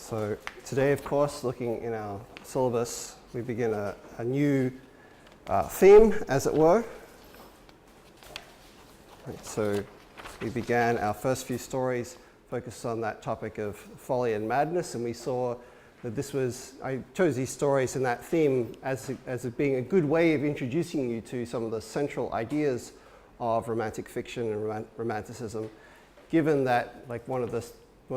So today, of course, looking in our syllabus, we begin a new theme, as it were. Right, so we began our first few stories focused on that topic of folly and madness, and we saw that I chose these stories in that theme as being a good way of introducing you to some of the central ideas of romantic fiction and romanticism, given that one of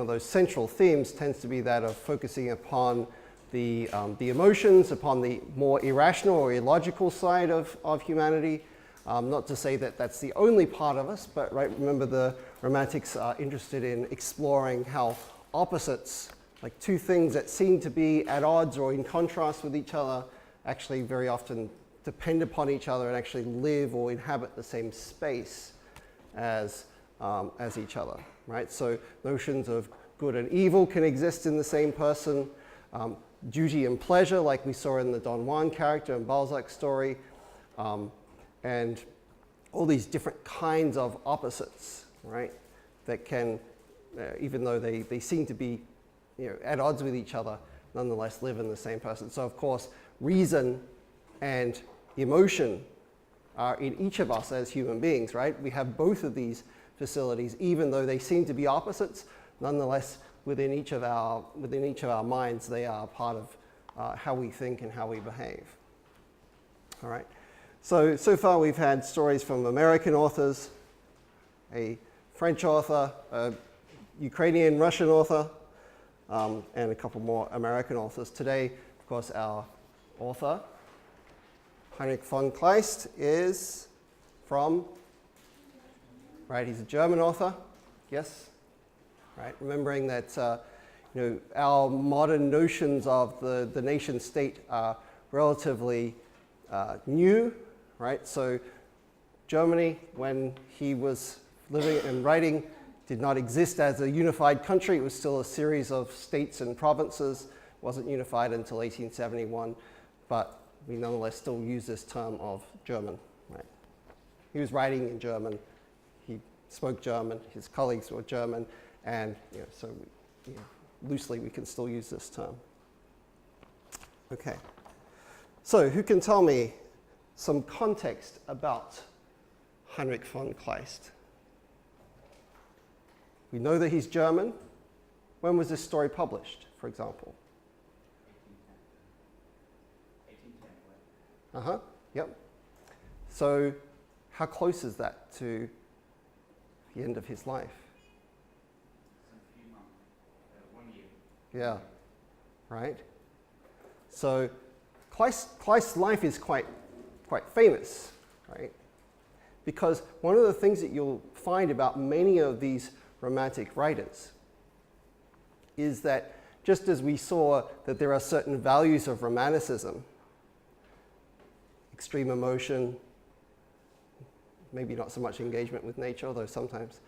those central themes tends to be that of focusing upon the emotions, upon the more irrational or illogical side of humanity. Not to say that that's the only part of us, but remember the romantics are interested in exploring how opposites, like two things that seem to be at odds or in contrast with each other, actually very often depend upon each other and actually live or inhabit the same space as each other, right? So notions of good and evil can exist in the same person. Duty and pleasure, like we saw in the Don Juan character in Balzac's story, and all these different kinds of opposites, right? That can, even though they seem to be at odds with each other, nonetheless live in the same person. So of course, reason and emotion are in each of us as human beings, right? We have both of these facilities, even though they seem to be opposites, nonetheless within each of our minds, they are part of how we think and how we behave. All right. So far we've had stories from American authors, a French author, a Ukrainian Russian author, and a couple more American authors. Today, of course, our author, Heinrich von Kleist, is from, right, he's a German author, yes, right, remembering that our modern notions of the nation state are relatively new, right? So Germany, when he was living and writing, did not exist as a unified country. It was still a series of states and provinces. It wasn't unified until 1871, but we nonetheless still use this term of German, right? He was writing in German. He spoke German. His colleagues were German, and so loosely we can still use this term. Okay. So who can tell me some context about Heinrich von Kleist? We know that he's German. When was this story published, for example? 1810. Yep. So how close is that to the end of his life? A few months, 1 year. Yeah, right? So Kleist's life is quite famous, right? Because one of the things that you'll find about many of these romantic writers is that just as we saw that there are certain values of romanticism, extreme emotion, maybe not so much engagement with nature, although sometimes,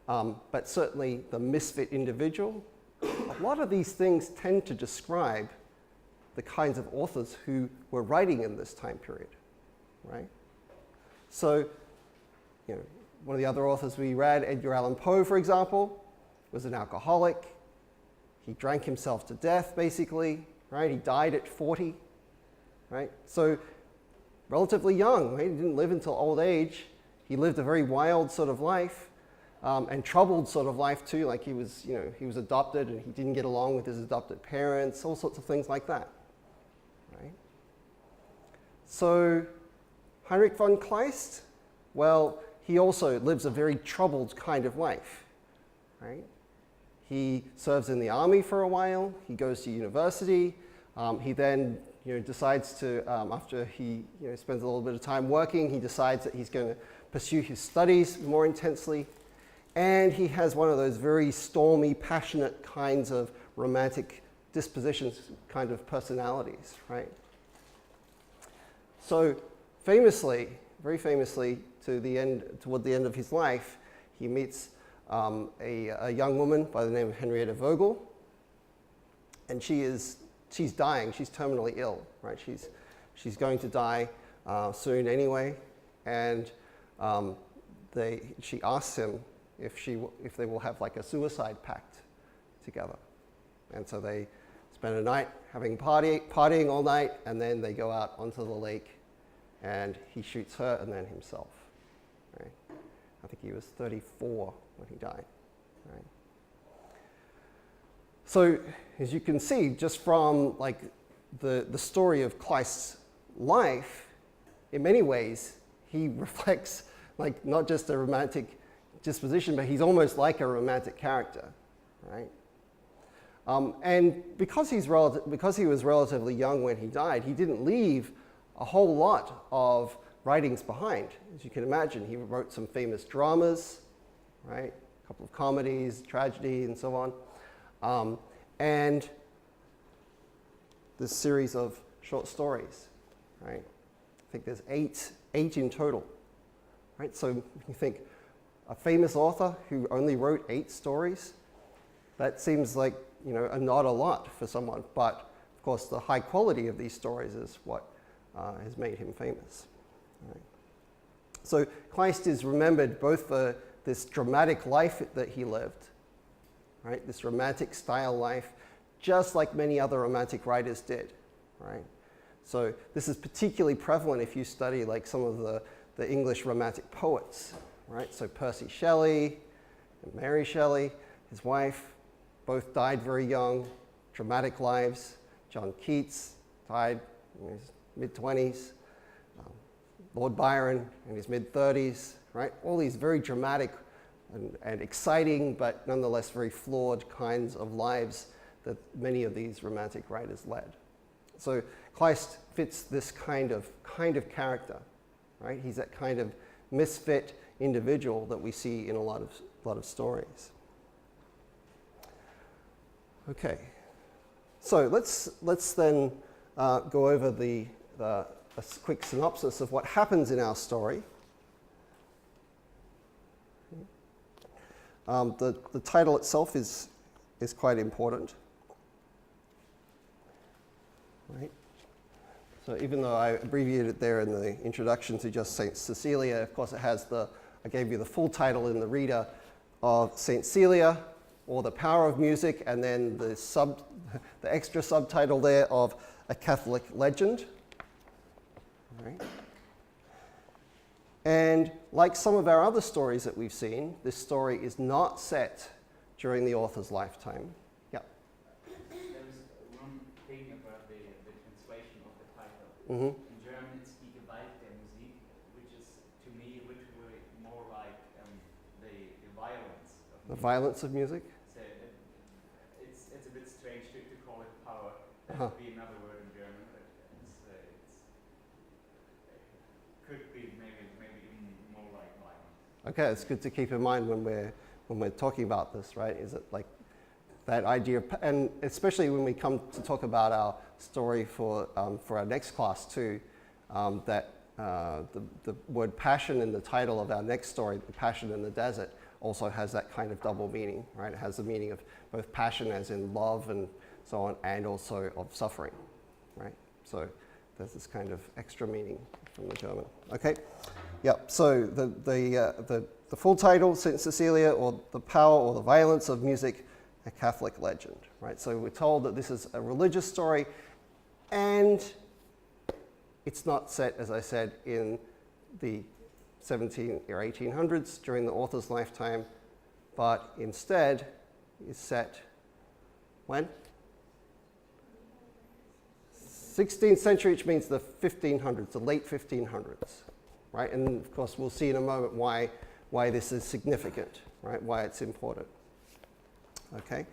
but certainly the misfit individual, a lot of these things tend to describe the kinds of authors who were writing in this time period, right? So, one of the other authors we read, Edgar Allan Poe, for example, was an alcoholic. He drank himself to death, basically, right? He died at 40, right? So, relatively young, right? He didn't live until old age. He lived a very wild sort of life, and troubled sort of life too. Like he was adopted and he didn't get along with his adopted parents, all sorts of things like that, right? So, Heinrich von Kleist, well, he also lives a very troubled kind of life, right? He serves in the army for a while. He goes to university. He then decides to, after he spends a little bit of time working, he decides that he's going to pursue his studies more intensely. And he has one of those very stormy, passionate kinds of romantic dispositions, kind of personalities, right? So famously, very famously, toward the end of his life, he meets a young woman by the name of Henrietta Vogel, and she's dying. She's terminally ill, right? She's going to die soon anyway, and she asks him if they will have like a suicide pact together. And so they spend a night partying all night, and then they go out onto the lake, and he shoots her and then himself. Right? I think he was 34 when he died. Right? So as you can see, just from like the story of Kleist's life, in many ways, he reflects like not just a romantic disposition, but he's almost like a romantic character, right? And because he was relatively young when he died, he didn't leave a whole lot of writings behind. As you can imagine, he wrote some famous dramas, right? A couple of comedies, tragedy, and so on. And this series of short stories, right? I think there's eight in total, right? So you think a famous author who only wrote 8 stories, that seems like, you know, not a lot for someone, but of course the high quality of these stories is what has made him famous. Right? So Kleist is remembered both for this dramatic life that he lived, right? This romantic style life, just like many other romantic writers did, right? So this is particularly prevalent if you study like some of the English romantic poets, right? So Percy Shelley and Mary Shelley, his wife, both died very young, dramatic lives. John Keats died in his mid-20s. Lord Byron in his mid-30s, right? All these very dramatic and exciting, but nonetheless very flawed kinds of lives that many of these romantic writers led. So Kleist fits this kind of character, right? He's that kind of misfit individual that we see in a lot of stories. Okay, so let's then go over a quick synopsis of what happens in our story. The title itself is quite important, right? So even though I abbreviated it there in the introduction to just Saint Cecilia, of course it has I gave you the full title in the reader of Saint Celia, or The Power of Music, and then the extra subtitle there of A Catholic Legend. Right. And like some of our other stories that we've seen, this story is not set during the author's lifetime. Yeah. There's one thing about the translation of the title. Mm-hmm. In German, it's Die Gewalt der Musik, which is to me literally more like the violence of music. The violence of music? So it's a bit strange to call it power. That Uh-huh. would be another word in German, but it could be maybe even more like violence. Okay, it's good to keep in mind when we're talking about this, right? Is it like that idea of, and especially when we come to talk about our story for our next class too, that the word passion in the title of our next story, The Passion in the Desert, also has that kind of double meaning, right? It has the meaning of both passion as in love and so on, and also of suffering, right? So there's this kind of extra meaning from the German. Okay, yeah. So the full title, Saint Cecilia, or The Power or the Violence of Music, A Catholic Legend, right? So we're told that this is a religious story, and it's not set, as I said, in the 17 or 1800s during the author's lifetime, but instead is set when? 16th century, which means the 1500s, the late 1500s, right? And of course, we'll see in a moment why this is significant, right? Why it's important. Okay,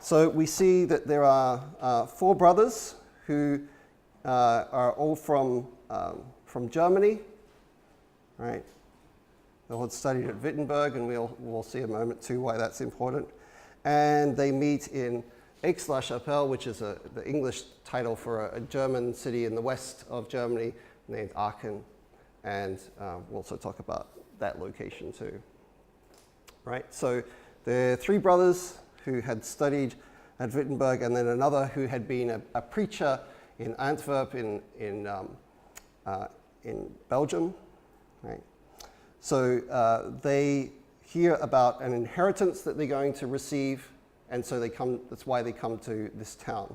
so we see that there are 4 brothers who are all from Germany, right? They all had studied at Wittenberg, and we'll see in a moment too why that's important. And they meet in Aix-la-Chapelle, which is the English title for a German city in the west of Germany named Aachen, and we'll also talk about that location too. Right, so there are 3 brothers who had studied at Wittenberg, and then another who had been a preacher in Antwerp in Belgium. Right, so they hear about an inheritance that they're going to receive and so that's why they come to this town.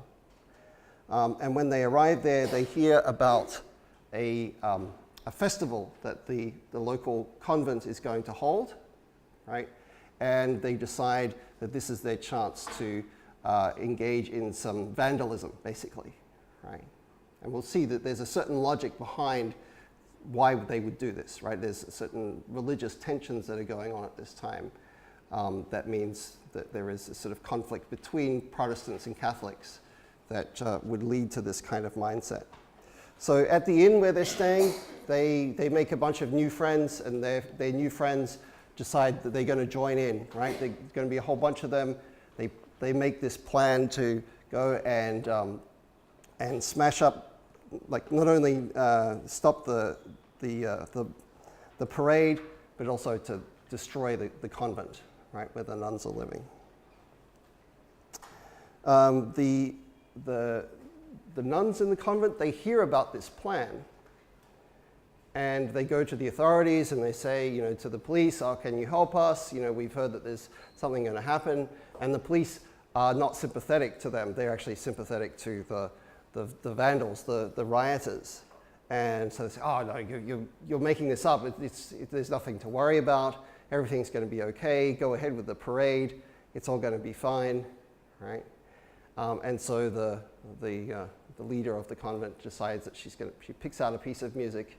And when they arrive there, they hear about a festival that the local convent is going to hold, right? And they decide that this is their chance to engage in some vandalism, basically, right? And we'll see that there's a certain logic behind why they would do this, right? There's certain religious tensions that are going on at this time. That means that there is a sort of conflict between Protestants and Catholics that would lead to this kind of mindset. So at the inn where they're staying, they make a bunch of new friends, and their new friends decide that they're going to join in, right? There's going to be a whole bunch of them. They make this plan to go and smash up, like not only stop the parade, but also to destroy the convent, right, where the nuns are living. The nuns in the convent, they hear about this plan, and they go to the authorities and they say, you know, to the police, oh, can you help us? You know, we've heard that there's something going to happen. And the police are not sympathetic to them. They're actually sympathetic to the vandals, the rioters. And so they say, oh, no, you're making this up. There's nothing to worry about. Everything's going to be okay. Go ahead with the parade. It's all going to be fine, right? And so the leader of the convent decides that she picks out a piece of music.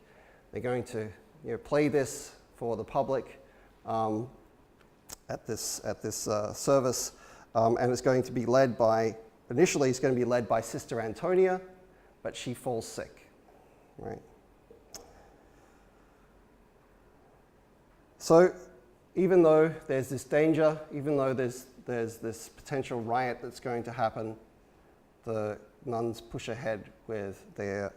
They're going to, you know, play this for the public at this service, and it's going to be led by, initially it's going to be led by Sister Antonia, but she falls sick, right? So even though there's this danger, even though there's this potential riot that's going to happen, the nuns push ahead with their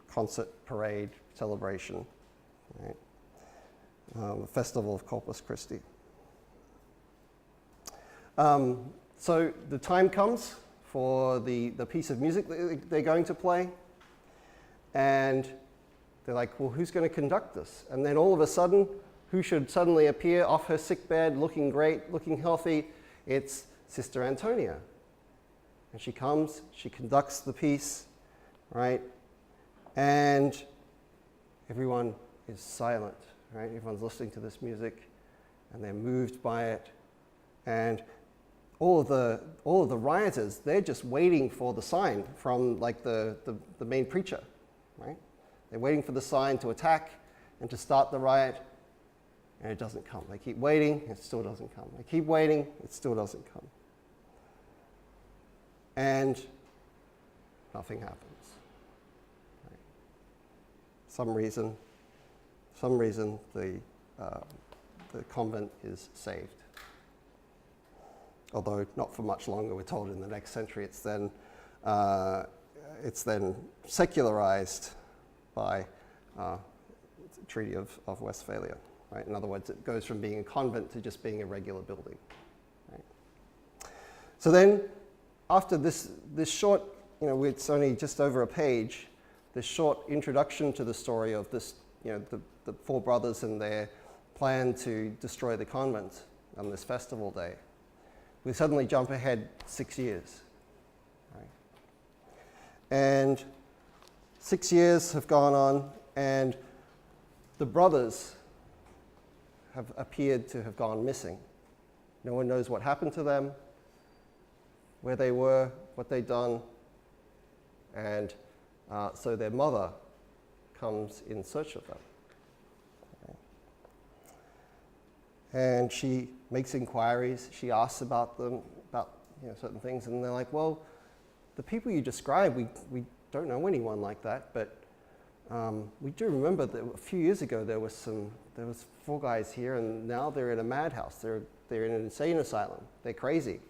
concert parade celebration, right? The Festival of Corpus Christi. So the time comes for the piece of music that they're going to play, and they're like, well, who's going to conduct this? And then all of a sudden, who should suddenly appear off her sick bed, looking great, looking healthy? It's Sister Antonia. And she comes, she conducts the piece, right? And everyone is silent, right? Everyone's listening to this music, and they're moved by it. And all of the rioters, they're just waiting for the sign from like the main preacher, right? They're waiting for the sign to attack and to start the riot, and it doesn't come. They keep waiting, it still doesn't come. They keep waiting, it still doesn't come. And nothing happens. Right? Some reason the convent is saved. Although not for much longer, we're told in the next century it's then secularized by the Treaty of Westphalia. Right? In other words, it goes from being a convent to just being a regular building. Right? So then, after this short, you know, it's only just over a page, this short introduction to the story of this, you know, the four brothers and their plan to destroy the convent on this festival day, we suddenly jump ahead 6 years. Right? And 6 years have gone on, and the brothers have appeared to have gone missing. No one knows what happened to them, where they were, what they'd done, and so their mother comes in search of them. Okay. And she makes inquiries, she asks about them, about, you know, certain things, and they're like, well, the people you describe, we don't know anyone like that, but we do remember that a few years ago there was 4 guys here, and now they're in a madhouse. They're in an insane asylum. They're crazy,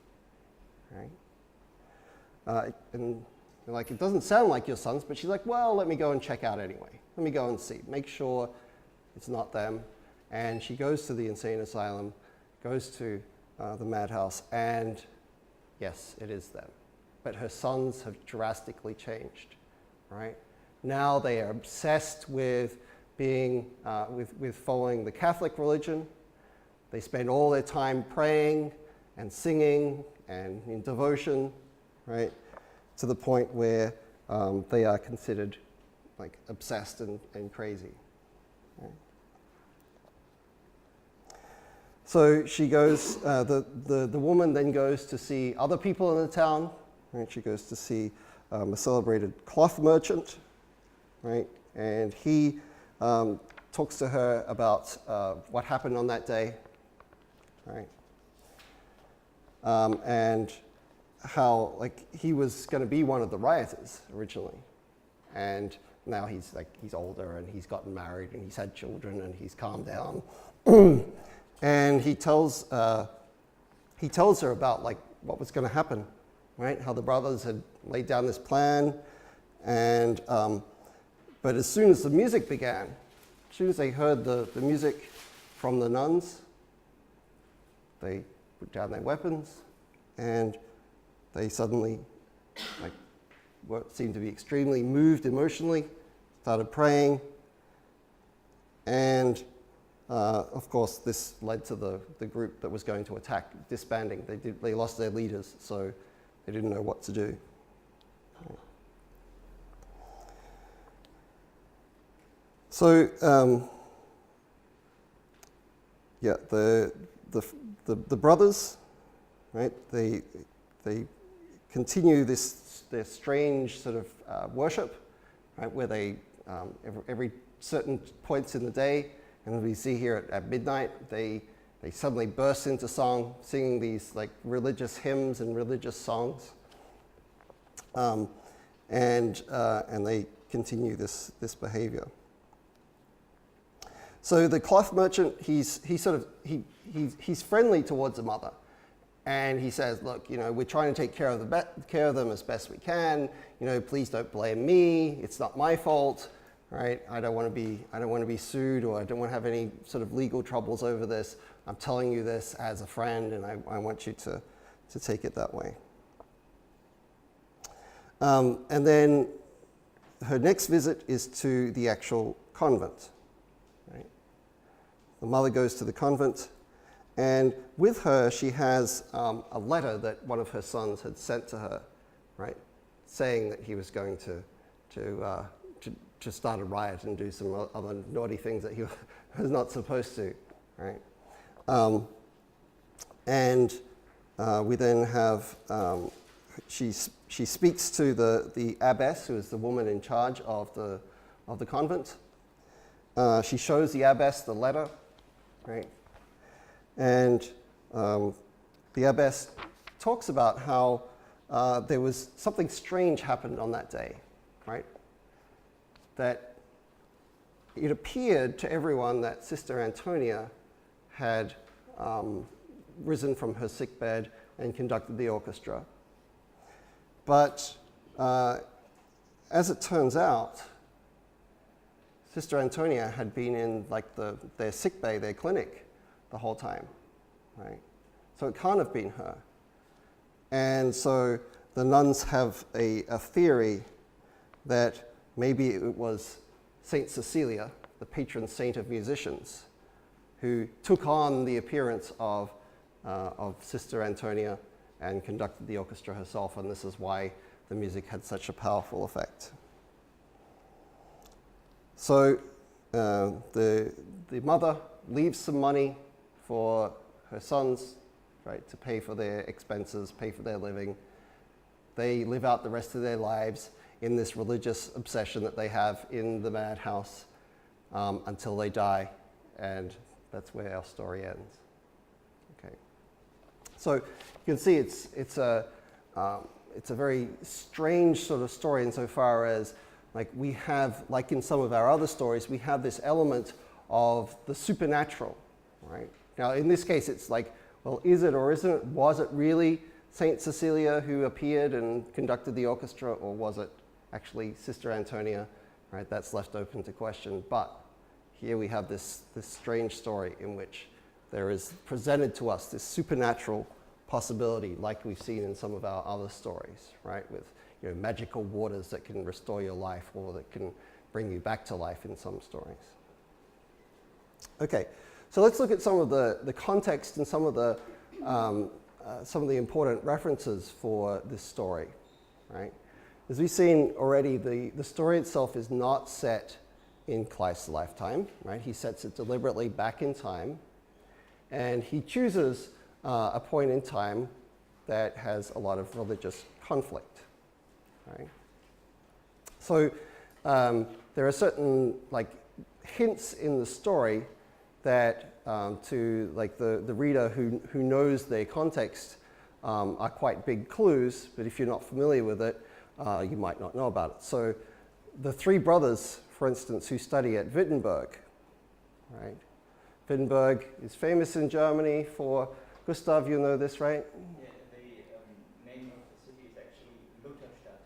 right? And like, it doesn't sound like your sons, but she's like, well, let me go and check out anyway. Let me go and see, make sure it's not them. And she goes to the insane asylum, goes to the madhouse, and yes, it is them. But her sons have drastically changed, right? Now they are obsessed with being, with following the Catholic religion. They spend all their time praying and singing and in devotion, right, to the point where they are considered like obsessed and crazy. Right? So she goes, the woman then goes to see other people in the town, right? She goes to see a celebrated cloth merchant, right? And he talks to her about what happened on that day, right? And how like he was going to be one of the rioters originally, and now he's older and he's gotten married and he's had children and he's calmed down. And he tells her about like what was going to happen, right? How the brothers had laid down this plan, and but as soon as the music began, as soon as they heard the music from the nuns, they put down their weapons, and they suddenly seemed to be extremely moved emotionally, started praying, and of course, this led to the group that was going to attack disbanding. They lost their leaders, so they didn't know what to do. So, yeah, the brothers, right? They continue their strange sort of worship, right? Where they every certain points in the day. And we see here at midnight, they suddenly burst into song, singing these like religious hymns and religious songs, and they continue this behavior. So the cloth merchant, he's friendly towards the mother, and he says, "Look, we're trying to take care of them as best we can. Please don't blame me. It's not my fault." Right? I don't want to be sued, or I don't want to have any sort of legal troubles over this. I'm telling you this as a friend, and I want you to take it that way. And then her next visit is to the actual convent. Right? The mother goes to the convent, and with her she has a letter that one of her sons had sent to her, right, saying that he was going to start a riot and do some other naughty things that he was not supposed to, right? We then have, she speaks to the abbess, who is the woman in charge of the convent. She shows the abbess the letter, right? And the abbess talks about how there was something strange happened on that day, right? That it appeared to everyone that Sister Antonia had risen from her sickbed and conducted the orchestra. But as it turns out, Sister Antonia had been in their sick bay, their clinic, the whole time, right? So it can't have been her. And so the nuns have a theory that maybe it was Saint Cecilia, the patron saint of musicians, who took on the appearance of Sister Antonia and conducted the orchestra herself, and this is why the music had such a powerful effect. So the mother leaves some money for her sons, right, to pay for their expenses, pay for their living. They live out the rest of their lives in this religious obsession that they have in the madhouse until they die, and that's where our story ends. Okay, so you can see it's a very strange sort of story insofar as we have, like in some of our other stories, we have this element of the supernatural, right? Now in this case, it's like, well, is it or isn't it? Was it really Saint Cecilia who appeared and conducted the orchestra, or was it actually Sister Antonia, right? That's left open to question. But here we have this strange story in which there is presented to us this supernatural possibility, like we've seen in some of our other stories, right? With magical waters that can restore your life, or that can bring you back to life in some stories. Okay, so let's look at some of the context and some of the some of the important references for this story, right? As we've seen already, the story itself is not set in Kleist's lifetime, right? He sets it deliberately back in time, and he chooses a point in time that has a lot of religious conflict, right? So there are certain hints in the story that to the reader who knows their context are quite big clues, but if you're not familiar with it, you might not know about it. So the three brothers, for instance, who study at Wittenberg, right? Wittenberg is famous in Germany for, Gustav, you know this, right? Yeah, the name of the city is actually Lutherstadt,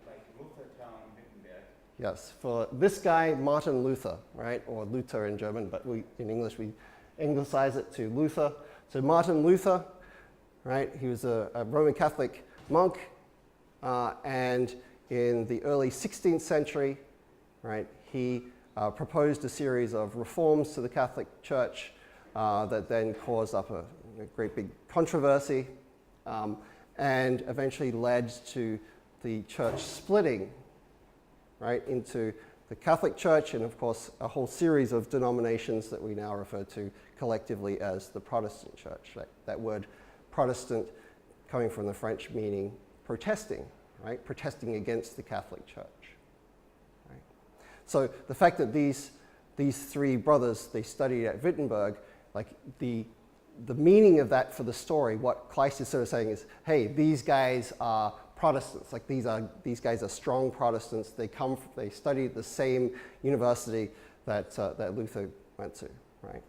like Luther town, Wittenberg. Yes, for this guy, Martin Luther, right? Or Luther in German, but in English we anglicize it to Luther. So Martin Luther, right? He was a Roman Catholic monk, and in the early 16th century, right, he proposed a series of reforms to the Catholic Church that then caused up a great big controversy and eventually led to the church splitting, right, into the Catholic Church and, of course, a whole series of denominations that we now refer to collectively as the Protestant Church. Right? That word Protestant coming from the French meaning protesting, right? Protesting against the Catholic Church. Right? So the fact that these three brothers, they studied at Wittenberg, the meaning of that for the story, what Kleist is sort of saying is, hey, these guys are Protestants. These guys are strong Protestants. They studied at the same university that Luther went to, right?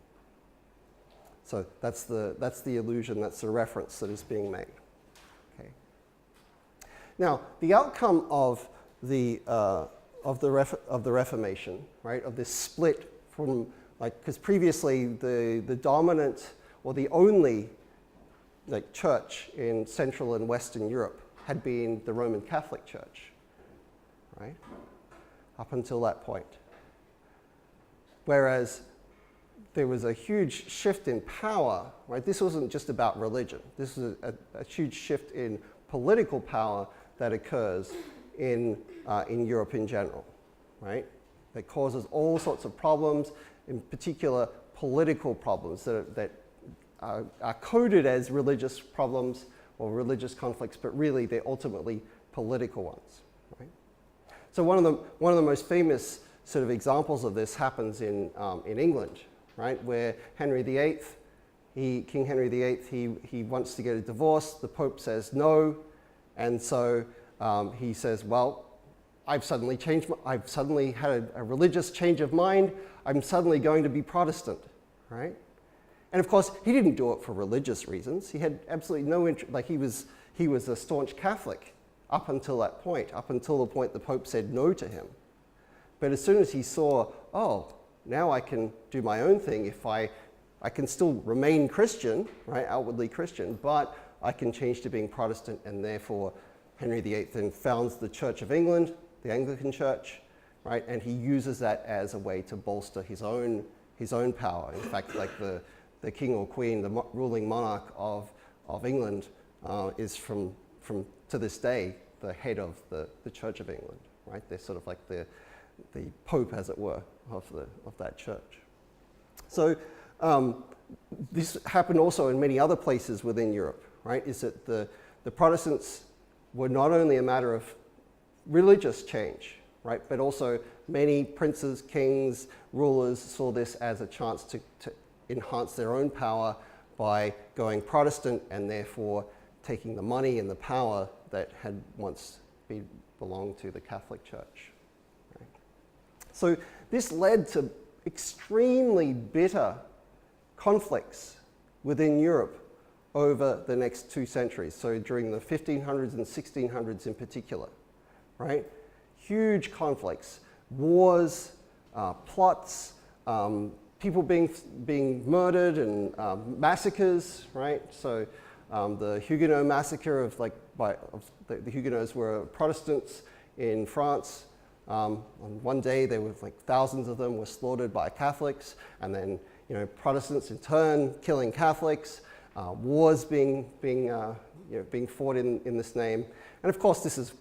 So that's the allusion, that's the reference that is being made. Okay. Now, the outcome of the Reformation, right, of this split from because previously the dominant or the only church in Central and Western Europe had been the Roman Catholic Church, right? Up until that point. Whereas there was a huge shift in power, right? This wasn't just about religion. This was a huge shift in political power that occurs in Europe in general, right? That causes all sorts of problems, in particular political problems that are coded as religious problems or religious conflicts, but really they're ultimately political ones, right? So one of the most famous sort of examples of this happens in England, right, where Henry VIII, King Henry VIII, he wants to get a divorce. The Pope says no, and so he says, well, I've suddenly had a religious change of mind. I'm suddenly going to be Protestant, right? And of course, he didn't do it for religious reasons. He had absolutely no interest. He was a staunch Catholic up until that point, up until the point the Pope said no to him. But as soon as he saw, oh, now I can do my own thing. If I can still remain Christian, right, outwardly Christian, but I can change to being Protestant, and therefore Henry VIII then founds the Church of England, the Anglican Church, right, and he uses that as a way to bolster his own power. In fact, the king or queen, the ruling monarch of England, is from to this day the head of the Church of England, right? They're sort of like the Pope, as it were, of that church. So this happened also in many other places within Europe, right? Is that the Protestants were not only a matter of religious change, right, but also many princes, kings, rulers saw this as a chance to enhance their own power by going Protestant and therefore taking the money and the power that had once belonged to the Catholic Church. Right? So this led to extremely bitter conflicts within Europe over the next 2 centuries, so during the 1500s and 1600s in particular, right? Huge conflicts, wars, plots, people being murdered and massacres, right? So the Huguenot massacre the Huguenots were Protestants in France. On one day, there were thousands of them were slaughtered by Catholics, and then Protestants in turn killing Catholics, wars being fought in this name. And of course, isn't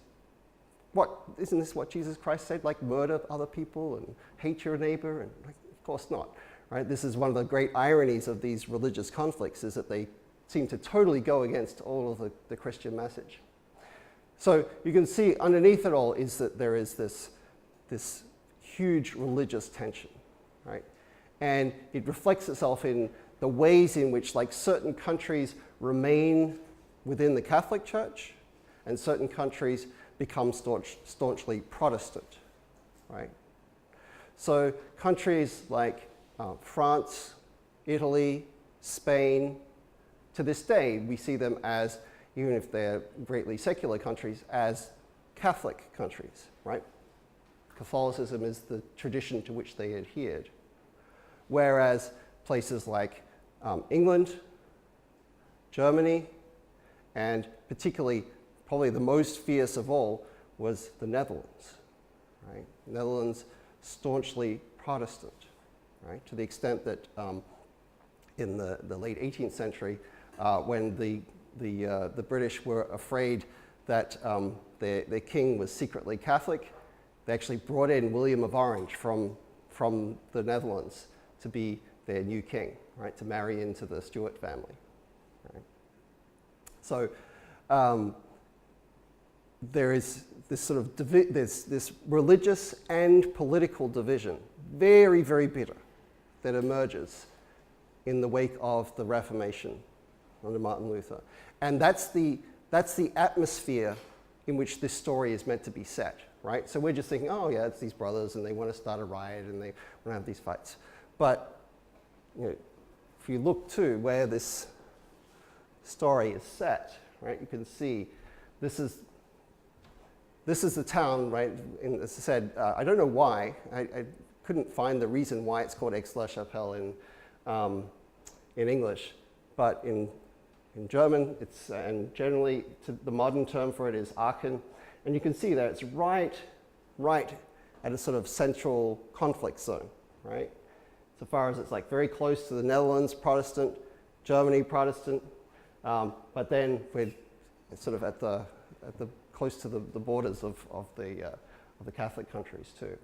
this what Jesus Christ said? Like, murder other people and hate your neighbor? And like, of course not. Right? This is one of the great ironies of these religious conflicts, is that they seem to totally go against all of the Christian message. So you can see underneath it all is that there is this huge religious tension, right? And it reflects itself in the ways in which, like, certain countries remain within the Catholic Church and certain countries become staunchly Protestant, right? So countries like France, Italy, Spain, to this day, we see them as, even if they're greatly secular countries, as Catholic countries, right? Catholicism is the tradition to which they adhered. Whereas places like England, Germany, and particularly, probably the most fierce of all, was the Netherlands, right? Netherlands, staunchly Protestant, right? To the extent that in the late 18th century, when the British were afraid that their king was secretly Catholic, they actually brought in William of Orange from the Netherlands to be their new king, right? To marry into the Stuart family, right? So there is this sort of this religious and political division, very, very bitter, that emerges in the wake of the Reformation under Martin Luther. And that's the atmosphere in which this story is meant to be set, right? So we're just thinking, oh yeah, it's these brothers and they want to start a riot and they want to have these fights. But if you look to where this story is set, right, you can see this is the town, right? And as I said, I don't know why. I couldn't find the reason why it's called Aix-la-Chapelle in English, but in German, it's, and generally the modern term for it is Aachen. And you can see that it's right at a sort of central conflict zone, right? So far as it's like very close to the Netherlands, Protestant, Germany, Protestant, but then we're sort of at the close to the borders of the Catholic countries too,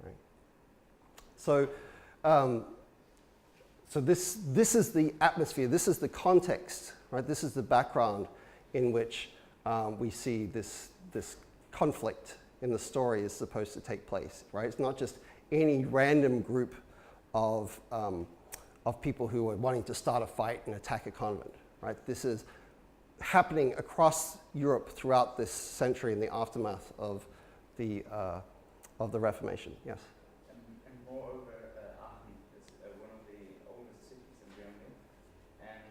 right? So. So this is the atmosphere, this is the context, right? This is the background in which we see this conflict in the story is supposed to take place, right? It's not just any random group of people who are wanting to start a fight and attack a convent, right? This is happening across Europe throughout this century in the aftermath of the Reformation. Yes? And moreover, Aachen is one of the oldest cities in Germany, and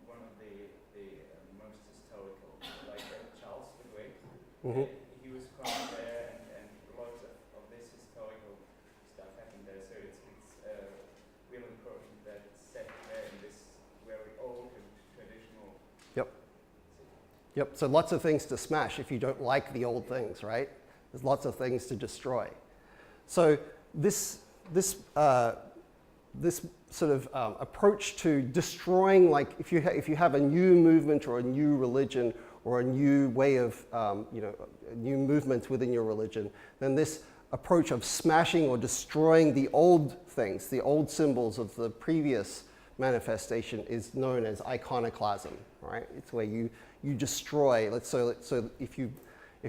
one of the most historical, like Charles the Great. He was crowned there, and lots of this historical stuff happened there. So it's really important that it's set there in this very old and traditional. Yep. Yep. So lots of things to smash if you don't like the old things, right? There's lots of things to destroy. So this sort of approach to destroying, like if you have a new movement or a new religion or a new way of, a new movement within your religion, then this approach of smashing or destroying the old things, the old symbols of the previous manifestation is known as iconoclasm, right? It's where you destroy. So if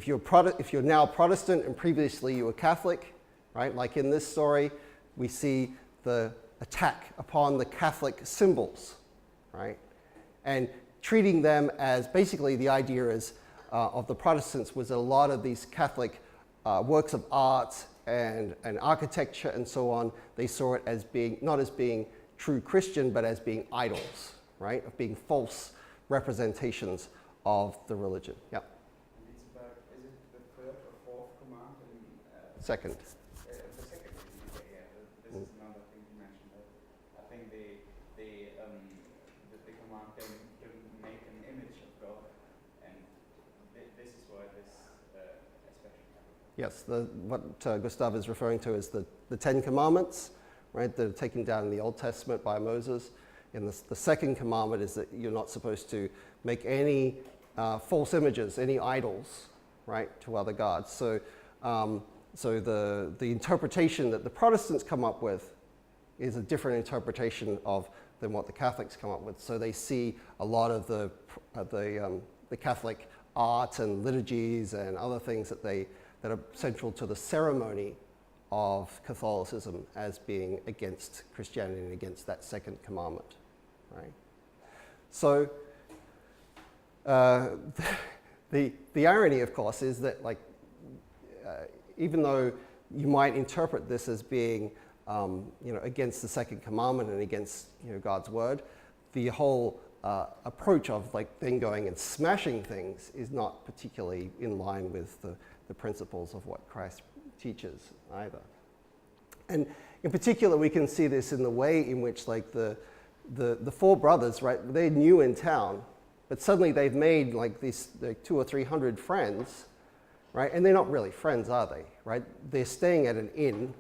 you're now Protestant and previously you were Catholic, right? Like in this story, we see the attack upon the Catholic symbols, right? And treating them as basically the idea is of the Protestants was that a lot of these Catholic works of art and architecture and so on, they saw it as being not as being true Christian, but as being idols, right? Of being false representations of the religion. Yeah. It's about, is it the third or fourth command? Second. The second, yeah. This is another thing you mentioned. I think the command can make an image of God, and this is why this especially happened. Yes, what Gustav is referring to is the Ten Commandments, right? That are taken down in the Old Testament by Moses, in the second commandment is that you're not supposed to make any false images, any idols, right, to other gods. So, so the interpretation that the Protestants come up with is a different interpretation than what the Catholics come up with. So they see a lot of the Catholic art and liturgies and other things that are central to the ceremony of Catholicism as being against Christianity and against that second commandment, right? So the irony, of course, is that even though you might interpret this as being against the second commandment and against God's word, the whole approach of then going and smashing things is not particularly in line with the principles of what Christ teaches either. And in particular, we can see this in the way in which the four brothers, right, they're new in town, but suddenly they've made these 200 or 300 friends, right? And they're not really friends, are they, right? They're staying at an inn,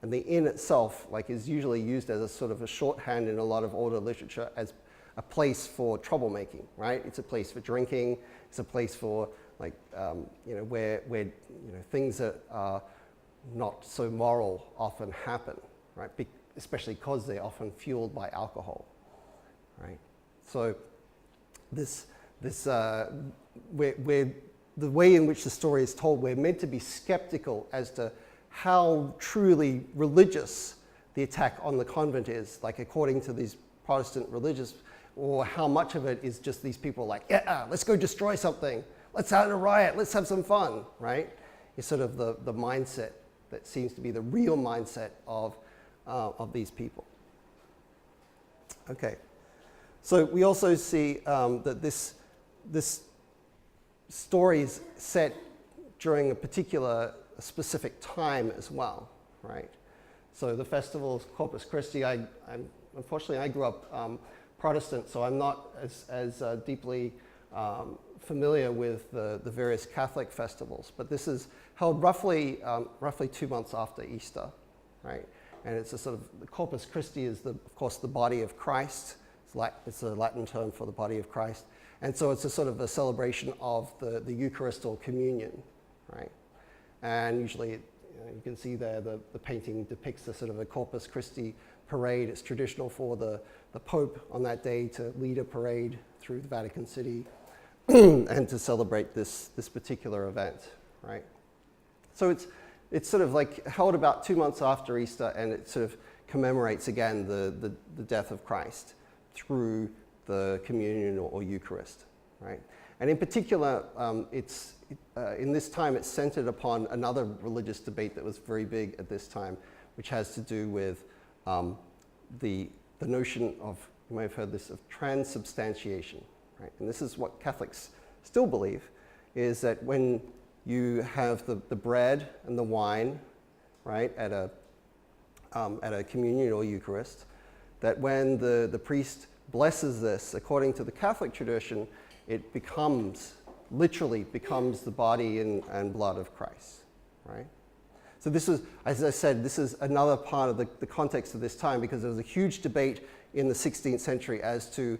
and the inn itself is usually used as a sort of a shorthand in a lot of order literature as a place for troublemaking, right? It's a place for drinking. It's a place for where things that are not so moral often happen, right? Especially because they're often fueled by alcohol, right? So we're the way in which the story is told, we're meant to be skeptical as to how truly religious the attack on the convent is, according to these Protestant religious, or how much of it is just these people let's go destroy something, let's have a riot, let's have some fun, right? It's sort of the mindset that seems to be the real mindset of these people. Okay, so we also see that this story is set during a specific time as well, right? So the festival of Corpus Christi, unfortunately I grew up Protestant, so I'm not as deeply familiar with the various Catholic festivals, but this is held roughly 2 months after Easter, right? And it's a sort of, the Corpus Christi is of course the body of Christ. It's a Latin term for the body of Christ. And so it's a sort of a celebration of the Eucharist or communion, right? And usually, you can see there the painting depicts a sort of a Corpus Christi parade. It's traditional for the Pope on that day to lead a parade through the Vatican City and to celebrate this particular event, right? So it's sort of held about 2 months after Easter, and it sort of commemorates again the death of Christ through the communion or Eucharist, right? And in particular, in this time, it's centered upon another religious debate that was very big at this time, which has to do with the notion of, you may have heard this, of transubstantiation, right? And this is what Catholics still believe, is that when you have the bread and the wine, right, at a communion or Eucharist, that when the priest blesses this, according to the Catholic tradition, it literally becomes the body and blood of Christ, right? So this is, as I said, this is another part of the context of this time, because there was a huge debate in the 16th century as to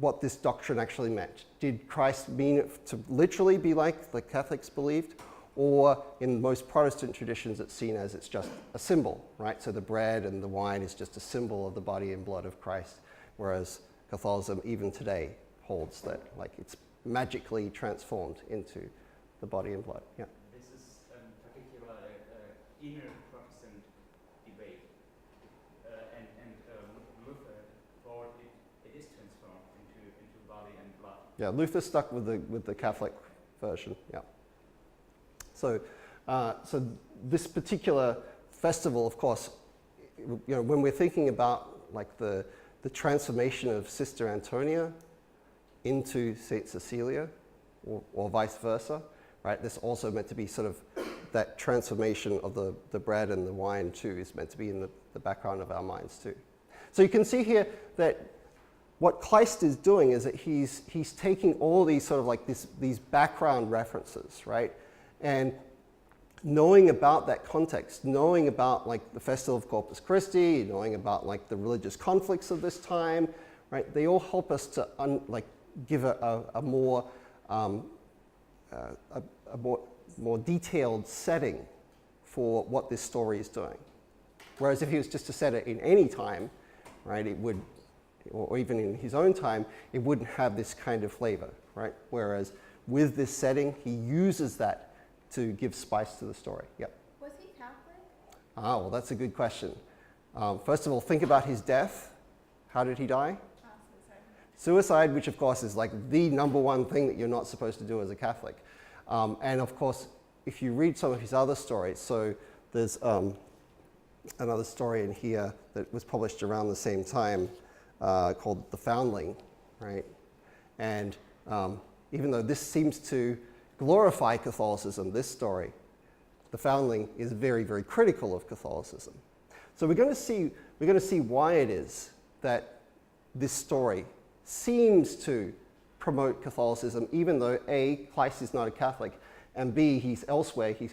what this doctrine actually meant. Did Christ mean it to literally be like the Catholics believed? Or in most Protestant traditions, it's seen as it's just a symbol, right? So the bread and the wine is just a symbol of the body and blood of Christ, whereas Catholicism, even today, holds that it's magically transformed into the body and blood. Yeah. This is particular inner Protestant debate, and Luther thought it is transformed into body and blood. Yeah, Luther stuck with the Catholic version. Yeah. So, so this particular festival, of course, when we're thinking about the transformation of Sister Antonia into Saint Cecilia, or vice versa, right? This also meant to be sort of that transformation of the bread and the wine too is meant to be in the background of our minds too. So you can see here that what Kleist is doing is that he's taking all these sort of these background references, right? And knowing about that context, knowing about like the festival of Corpus Christi, knowing about like the religious conflicts of this time, right? They all help us to give a more more detailed setting for what this story is doing. Whereas if he was just to set it in any time, right, it would, or even in his own time, it wouldn't have this kind of flavor, right? Whereas with this setting, he uses that to give spice to the story. Yep. Was he Catholic? Ah, well, that's a good question. First of all, think about his death. How did he die? Suicide, which of course is like the number one thing that you're not supposed to do as a Catholic. And of course, if you read some of his other stories, so there's another story in here that was published around the same time called The Foundling, right? And even though this seems to glorify Catholicism, this story, The Foundling is very, very critical of Catholicism. So we're going to see why it is that this story seems to promote Catholicism, even though A, Kleist is not a Catholic, and B, he's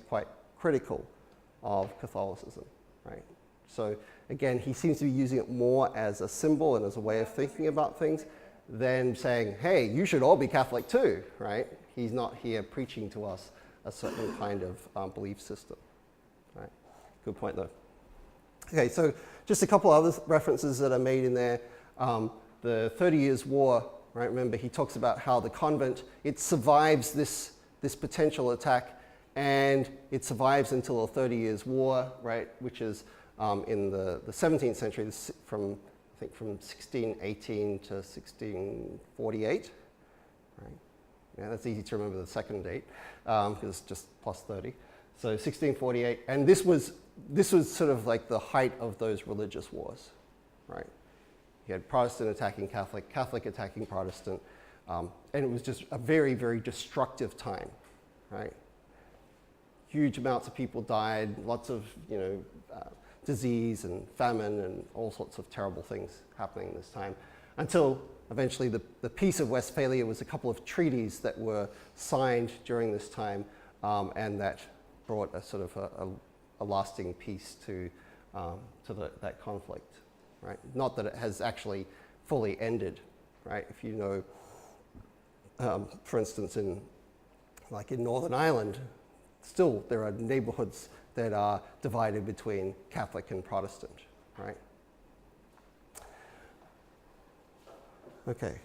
quite critical of Catholicism, right? So again, he seems to be using it more as a symbol and as a way of thinking about things than saying, hey, you should all be Catholic too, right? He's not here preaching to us a certain kind of belief system, right? Good point though. Okay, so just a couple other references that are made in there. The 30 Years' War, right? Remember, he talks about how the convent, it survives this potential attack, and it survives until the 30 Years' War, right? Which is in the 17th century, from 1618 to 1648, right? Yeah, that's easy to remember the second date, because it's just plus 30. So 1648, and this was sort of like the height of those religious wars, right? You had Protestant attacking Catholic, Catholic attacking Protestant, and it was just a very, very destructive time, right? Huge amounts of people died, lots of, disease and famine and all sorts of terrible things happening this time, until eventually the Peace of Westphalia was a couple of treaties that were signed during this time, and that brought a sort of a lasting peace to that conflict. Right? Not that it has actually fully ended, right? If you know, for instance, in Northern Ireland, still there are neighborhoods that are divided between Catholic and Protestant, right? Okay.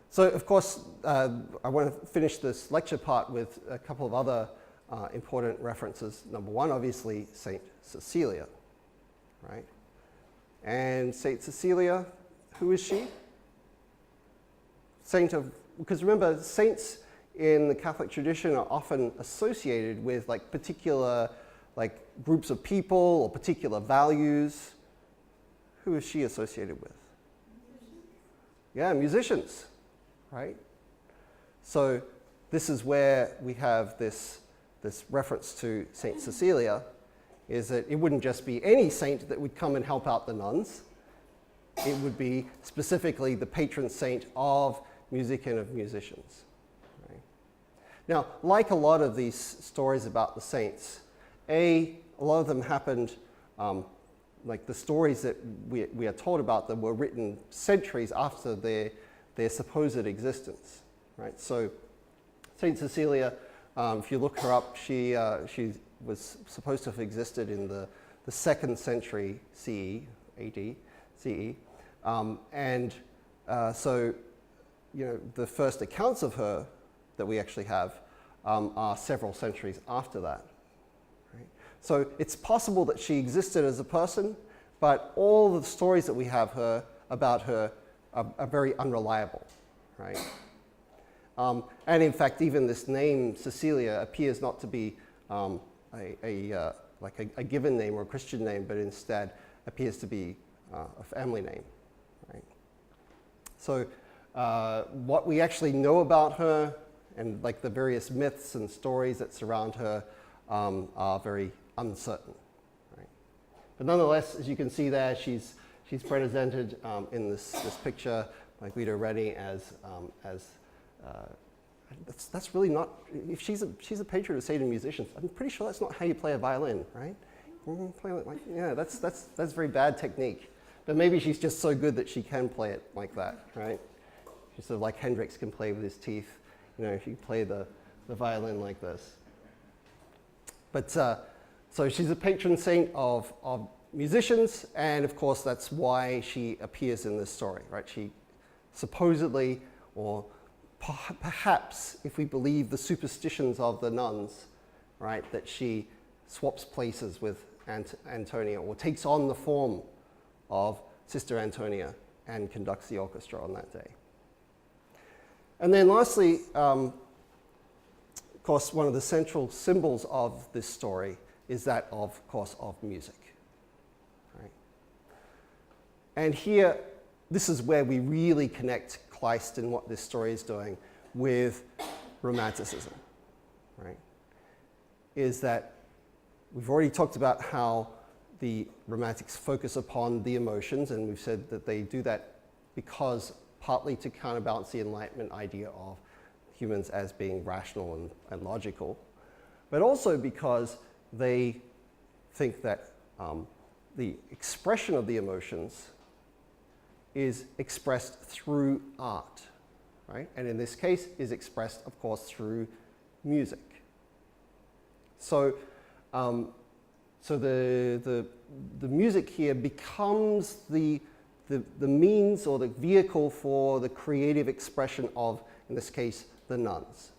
So, of course, I want to finish this lecture part with a couple of other important references. Number one, obviously, Saint Cecilia. Right? And Saint Cecilia, who is she? Saint of, because remember, saints in the Catholic tradition are often associated with particular groups of people or particular values. Who is she associated with? Yeah, musicians, right? So this is where we have this reference to Saint Cecilia, is that it wouldn't just be any saint that would come and help out the nuns. It would be specifically the patron saint of music and of musicians. Right? Now, like a lot of these stories about the saints, a lot of them happened, like the stories that we are told about them were written centuries after their supposed existence. Right? So Saint Cecilia, if you look her up, she was supposed to have existed in the 2nd century CE, AD, CE. So, the first accounts of her that we actually have are several centuries after that. Right? So it's possible that she existed as a person, but all the stories that we have about her are very unreliable, right? And in fact, even this name Cecilia appears not to be a given name or a Christian name, but instead appears to be a family name. Right? So what we actually know about her and the various myths and stories that surround her are very uncertain. Right? But nonetheless, as you can see there, she's presented in this picture by Guido Reni as That's really not, if she's a patron of Satan musicians, I'm pretty sure that's not how you play a violin, right? Yeah, that's very bad technique. But maybe she's just so good that she can play it like that, right? She's sort of like Hendrix can play with his teeth. You know, she can play the violin like this. But so she's a patron saint of musicians, and of course that's why she appears in this story, right? She supposedly, or perhaps if we believe the superstitions of the nuns, right, that she swaps places with Antonia, or takes on the form of Sister Antonia and conducts the orchestra on that day. And then lastly, of course, one of the central symbols of this story is that, of course, of music. Right? And here, this is where we really connect Kleist and what this story is doing with Romanticism. Right? Is that we've already talked about how the Romantics focus upon the emotions, and we've said that they do that because partly to counterbalance the Enlightenment idea of humans as being rational and logical, but also because they think that the expression of the emotions is expressed through art, right? And in this case, is expressed, of course, through music. So, so the music here becomes the means or the vehicle for the creative expression of, in this case, the nuns.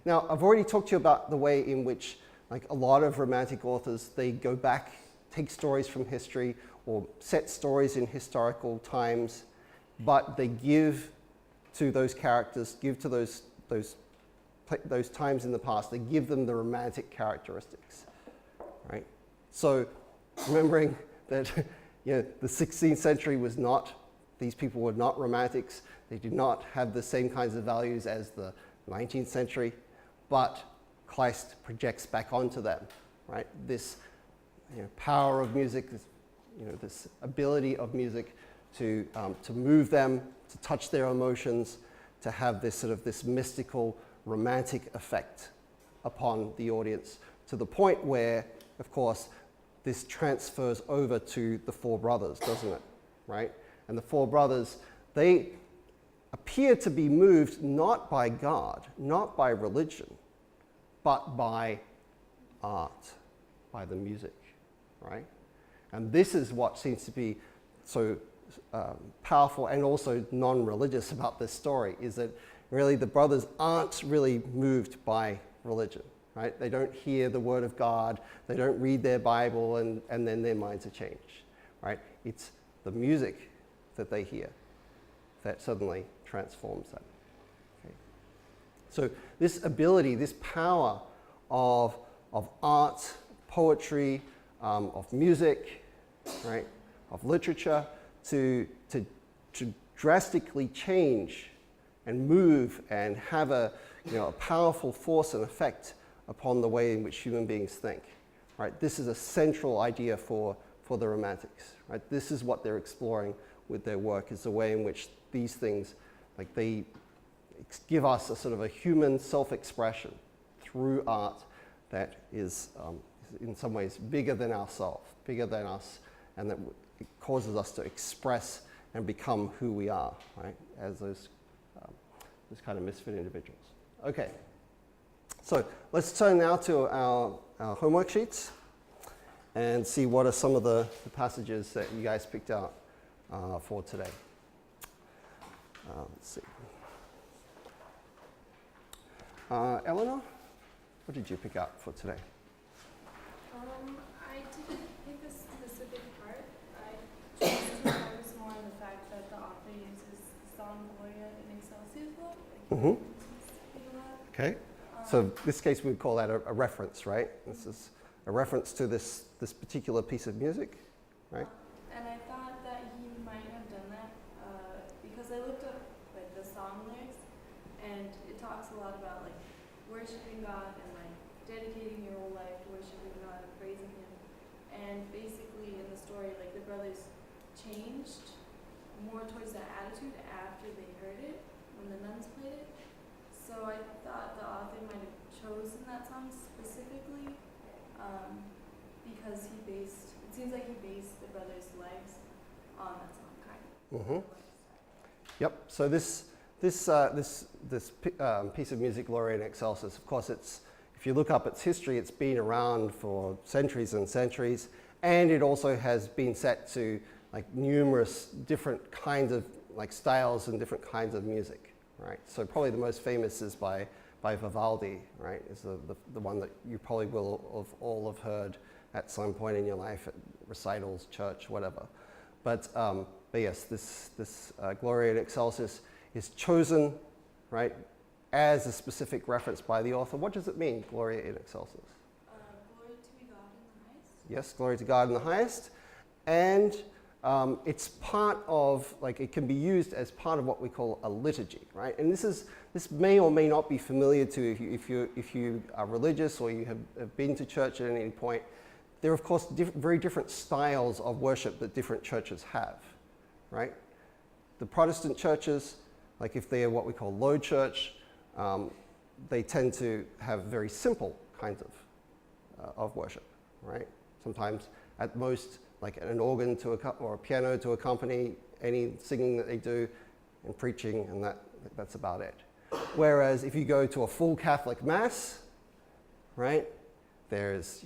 Now, I've already talked to you about the way in which, like a lot of Romantic authors, they go back, take stories from history, or set stories in historical times, but they give to those characters, give to those times in the past, they give them the romantic characteristics, right? So, remembering that the 16th century was not, these people were not romantics, they did not have the same kinds of values as the 19th century, but Kleist projects back onto them, right? This power of music, this ability of music to move them, to touch their emotions, to have this sort of this mystical, romantic effect upon the audience, to the point where, of course, this transfers over to the four brothers, doesn't it? Right? And the four brothers, they appear to be moved not by God, not by religion, but by art, by the music, right? And this is what seems to be so powerful and also non-religious about this story, is that really the brothers aren't really moved by religion. Right? They don't hear the word of God, they don't read their Bible, and then their minds are changed. Right? It's the music that they hear that suddenly transforms them. Okay? So this ability, this power of art, poetry, of music, right? Of literature, to drastically change and move and have a powerful force and effect upon the way in which human beings think, right? This is a central idea for the Romantics, right? This is what they're exploring with their work, is the way in which these things, like they give us a sort of a human self-expression through art that is in some ways bigger than ourselves, bigger than us, and that it causes us to express and become who we are, right? As those kind of misfit individuals. Okay. So let's turn now to our homework sheets and see what are some of the passages that you guys picked out for today. Let's see. Eleanor, what did you pick out for today? I didn't pick a specific part. I chose to focus more on the fact that the author uses the song Gloria in Excelsior. Okay. So in this case, we would call that a reference, right? This is a reference to this particular piece of music, right? And I thought that he might have done that because I looked up like the song lyrics, and it talks a lot about like worshiping God and like dedicating your whole life to worshiping God and praising Him. And basically, in the story, like the brothers changed more towards that attitude after they heard it when the nuns played it. So I thought brother's legs on that song, kind of. Mhm. Yep. So this piece of music, Gloria in Excelsis, of course, if you look up its history, it's been around for centuries and centuries, and it also has been set to like numerous different kinds of like styles and different kinds of music, right? So probably the most famous is by Vivaldi, right? Is the one that you probably will all have heard at some point in your life at recitals, church, whatever. But yes, this Gloria in Excelsis is chosen, right, as a specific reference by the author. What does it mean, Gloria in Excelsis? Glory to be God in the highest. Yes, glory to God in the highest. And it's part of, like, it can be used as part of what we call a liturgy, right? And this may or may not be familiar to you if you are religious or you have been to church at any point. There are, of course, very different styles of worship that different churches have, right? The Protestant churches, like if they are what we call low church, they tend to have very simple kinds of worship, right? Sometimes at most like an organ or a piano to accompany any singing that they do and preaching, and that's about it. Whereas if you go to a full Catholic Mass, right, there's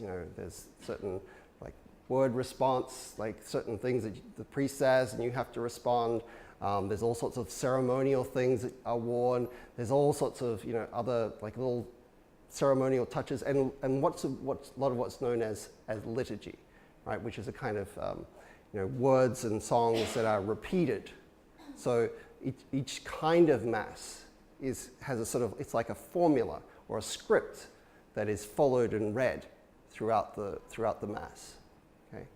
certain like word response, like certain things that the priest says and you have to respond. There's all sorts of ceremonial things that are worn. There's all sorts of other like little ceremonial touches, and what's a lot of what's known as liturgy, right? Which is a kind of words and songs that are repeated. So each kind of mass has a sort of, it's like a formula or a script that is followed and read throughout the mass. Okay,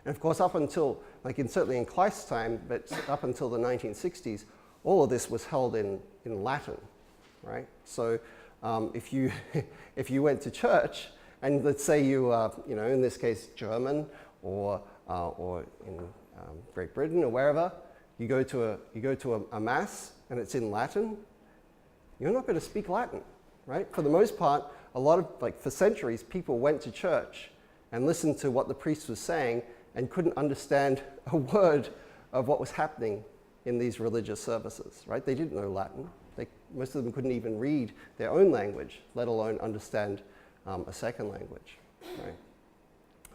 and of course up until certainly in Kleist's time, but up until the 1960s, all of this was held in Latin, right? So if you went to church and let's say you are in this case German or in Great Britain or wherever, you go to a mass and it's in Latin, you're not going to speak Latin, right? For the most part, a lot of, for centuries, people went to church and listened to what the priest was saying and couldn't understand a word of what was happening in these religious services, right? They didn't know Latin. Most of them couldn't even read their own language, let alone understand a second language, right?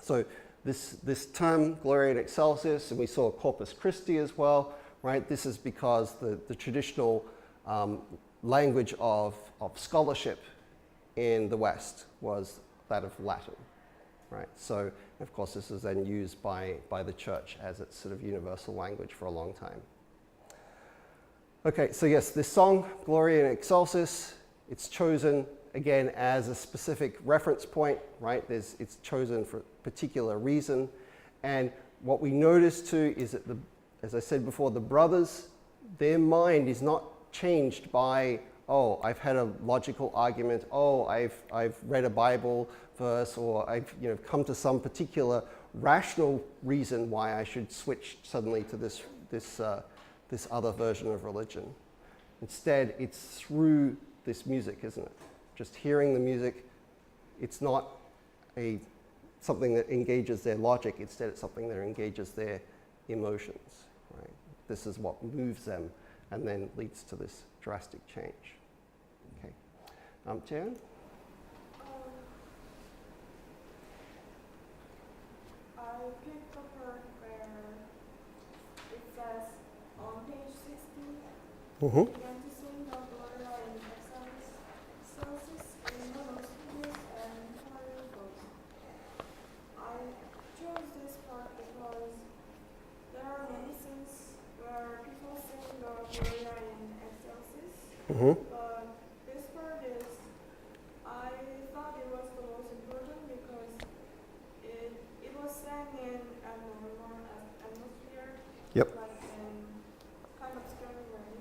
So this term, Gloria in Excelsis, and we saw Corpus Christi as well, right? This is because the traditional language of scholarship in the West was that of Latin, right? So, of course, this is then used by the church as its sort of universal language for a long time. Okay, so yes, this song, Gloria in Excelsis, it's chosen, again, as a specific reference point, right? It's chosen for a particular reason. And what we notice too is that, as I said before, the brothers, their mind is not changed by, oh, I've had a logical argument, oh, I've read a Bible verse, or I've come to some particular rational reason why I should switch suddenly to this other version of religion. Instead, it's through this music, isn't it? Just hearing the music, it's not something that engages their logic, instead it's something that engages their emotions, right? This is what moves them and then leads to this drastic change. Okay, Jan? I picked the part where it says on page 60, began to sing the Gloria in Excelsis in the most hideous and horrid voice. I chose this part because there are many scenes where people sing the Gloria in Excelsis, but this part I thought it was the most important because it was sang in a normal atmosphere, Yep. like in kind of scary way.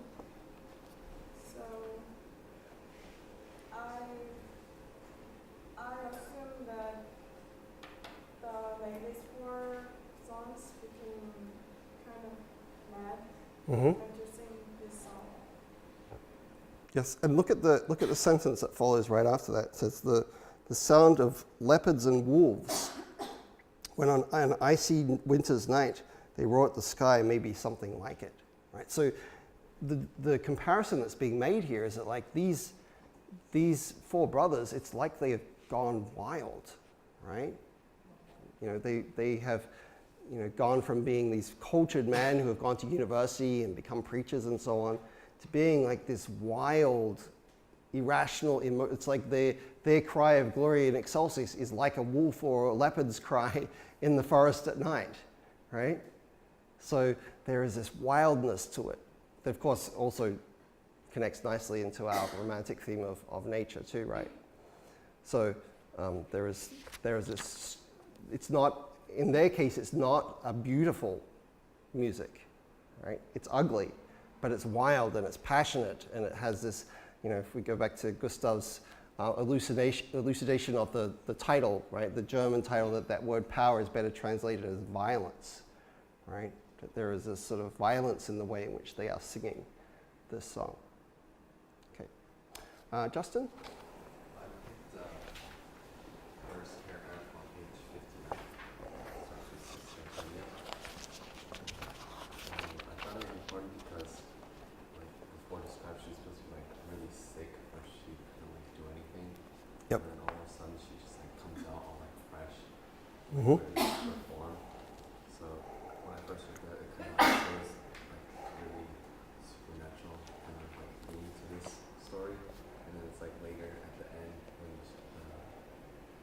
So I assume that the latest 4 songs became kind of mad when to sing this song. Yes, and look at the sentence that follows right after that. It says the sound of leopards and wolves when on an icy winter's night they roar at the sky, maybe something like it, right? So the comparison that's being made here is that like these four brothers, it's like they have gone wild, right? You know, they have, you know, gone from being these cultured men who have gone to university and become preachers and so on, to being like this wild, irrational, it's like their cry of glory in excelsis is like a wolf or a leopard's cry in the forest at night, right? So there is this wildness to it that, of course, also connects nicely into our romantic theme of nature too, right? So there is this, it's not, in their case, it's not a beautiful music, right? It's ugly, but it's wild and it's passionate and it has this, you know, if we go back to Gustav's elucidation of the title, right? The German title, that word power is better translated as violence, right? That there is this sort of violence in the way in which they are singing this song. Okay. Justin? I picked the first paragraph on page 59. Starts with Sister Antonia. I thought it was important because, like, before described, she's supposed to be like really sick, or she couldn't like do anything. Yep. And then all of a sudden, she just like comes out all like fresh, Mm-hmm. ready to perform. So when I first read that, it kind of like shows like really supernatural kind of like meaning to this story. And then it's like later at the end when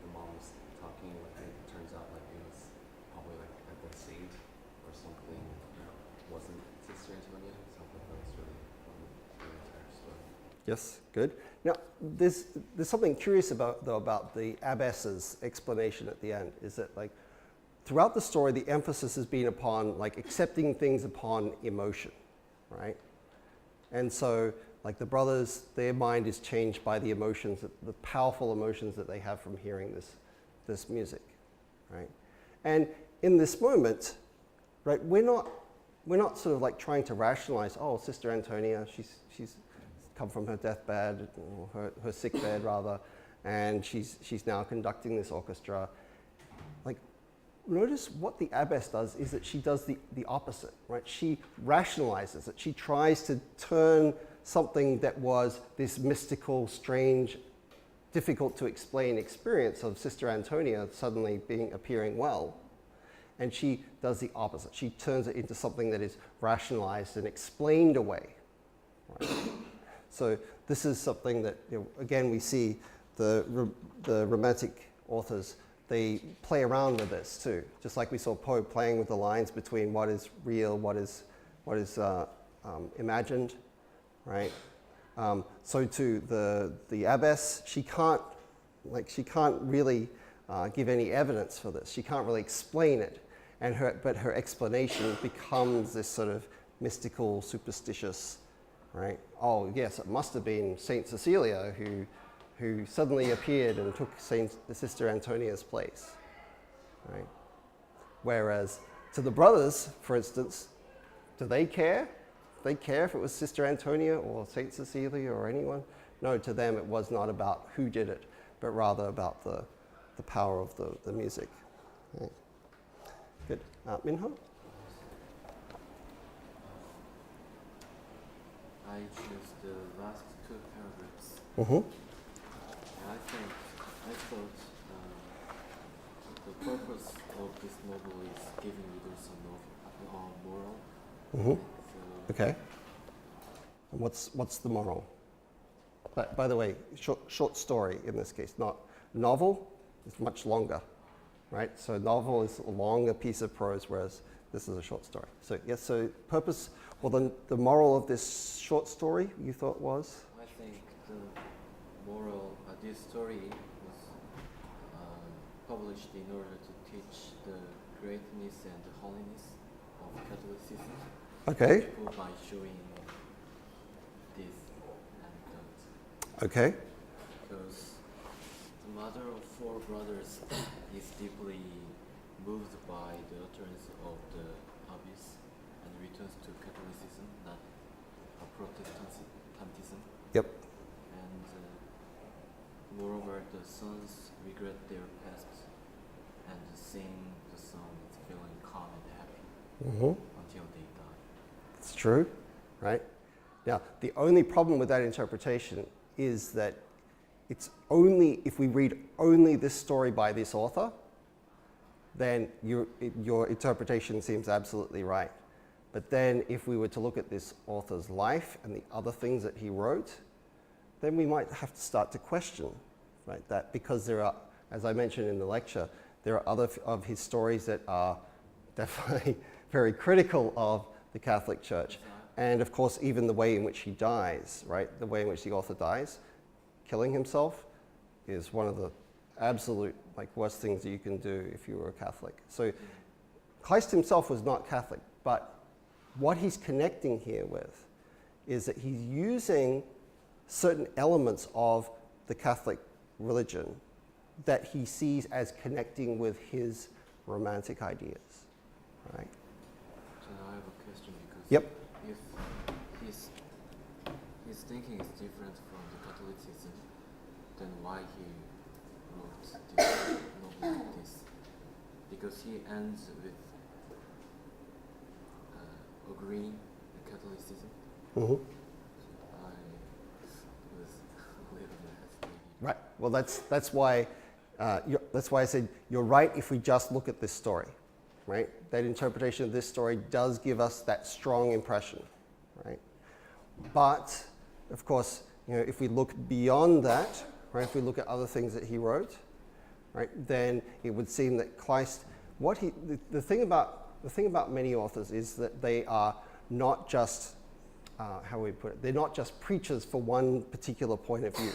the mom was talking, like it turns out like it was probably like a saint or something that wasn't Sister Antonia. So I thought that was really fun, the entire story. Yes, good. Now, there's something curious about the abbess's explanation at the end, is that like throughout the story, the emphasis has been upon like accepting things upon emotion, right? And so like the brothers, their mind is changed by the emotions, the powerful emotions that they have from hearing this music, right? And in this moment, right, we're not sort of like trying to rationalize, oh, Sister Antonia, she's come from her deathbed, or her sick bed rather, and she's now conducting this orchestra. Like, notice what the abbess does is that she does the opposite, right? She rationalizes it. She tries to turn something that was this mystical, strange, difficult to explain experience of Sister Antonia suddenly appearing well, and she does the opposite. She turns it into something that is rationalized and explained away, right? So this is something that, you know, again, we see the Romantic authors, they play around with this too. Just like we saw Poe playing with the lines between what is real, what is imagined, right? So too, the abbess, she can't really give any evidence for this. She can't really explain it, but her explanation becomes this sort of mystical, superstitious, right? Oh yes, it must have been Saint Cecilia who suddenly appeared and took Sister Antonia's place, right? Whereas to the brothers, for instance, do they care? They care if it was Sister Antonia or Saint Cecilia or anyone? No, to them it was not about who did it, but rather about the power of the music. Right. Good. Minho? I choose the last two paragraphs. Mm-hmm. I thought the purpose of this novel is giving readers a moral. Mm-hmm. So Okay. And what's the moral? By the way, short story in this case, not novel. It's much longer, right? So novel is a longer piece of prose, whereas this is a short story. So yes, so purpose, or the moral of this short story you thought was? I think the moral of this story was published in order to teach the greatness and the holiness of Catholicism. Okay. By showing this anecdote. Okay. Because the mother of four brothers is deeply moved by the utterance of the abbess and returns to Catholicism, not Protestantism. Yep. And moreover, the sons regret their past and sing the song is feeling calm and happy Mm-hmm. until they die. It's true, right? Now, the only problem with that interpretation is that it's only if we read only this story by this author, then your interpretation seems absolutely right. But then if we were to look at this author's life and the other things that he wrote, then we might have to start to question, right, that because there are, as I mentioned in the lecture, there are other of his stories that are definitely very critical of the Catholic Church. And of course, even the way in which he dies, right, the way in which the author dies, killing himself, is one of the absolute worst things that you can do if you were a Catholic. So Christ himself was not Catholic, but what he's connecting here with is that he's using certain elements of the Catholic religion that he sees as connecting with his romantic ideas, right? So now I have a question because Yep. if his thinking is different from the Catholicism, then why he wrote this novel like this? Because he ends with agreeing with Catholicism. Mm-hmm. I was a little bit hesitating. Right. Well, that's why I said you're right if we just look at this story, right? That interpretation of this story does give us that strong impression, right? But of course, if we look beyond that, right? If we look at other things that he wrote, right? Then it would seem that Christ, the thing about many authors is that they are not just how we put it, they're not just preachers for one particular point of view,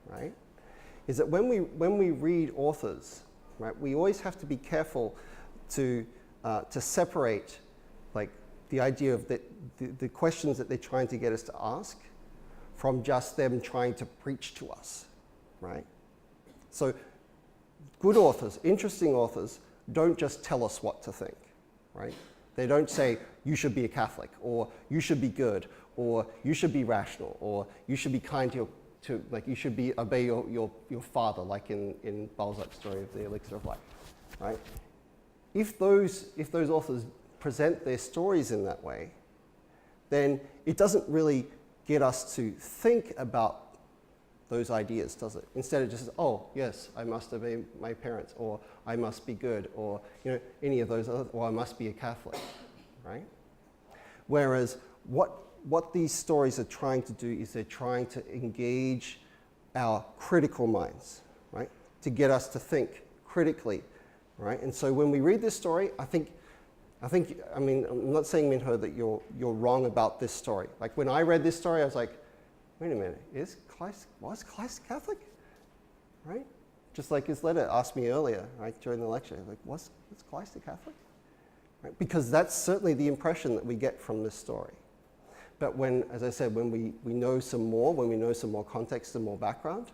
right? Is that when we read authors, right, we always have to be careful to separate the idea of the questions that they're trying to get us to ask from just them trying to preach to us, right? So good authors, interesting authors, don't just tell us what to think, right? They don't say, you should be a Catholic, or you should be good, or you should be rational, or you should be kind to you should obey your father, like in Balzac's story of the Elixir of Life, right? If those authors present their stories in that way, then it doesn't really get us to think about those ideas, does it? Instead it just says, oh, yes, I must obey my parents, or I must be good, or any of those other, or I must be a Catholic, right? Whereas what these stories are trying to do is they're trying to engage our critical minds, right? To get us to think critically, right? And so when we read this story, I mean, I'm not saying, Minho, that you're wrong about this story. Like when I read this story, I was like, wait a minute, was Christ Catholic? Right? Just like his letter asked me earlier, right, during the lecture, like, was Christ a Catholic? Right? Because that's certainly the impression that we get from this story. But as I said, when we know some more, when we know some more context and more background,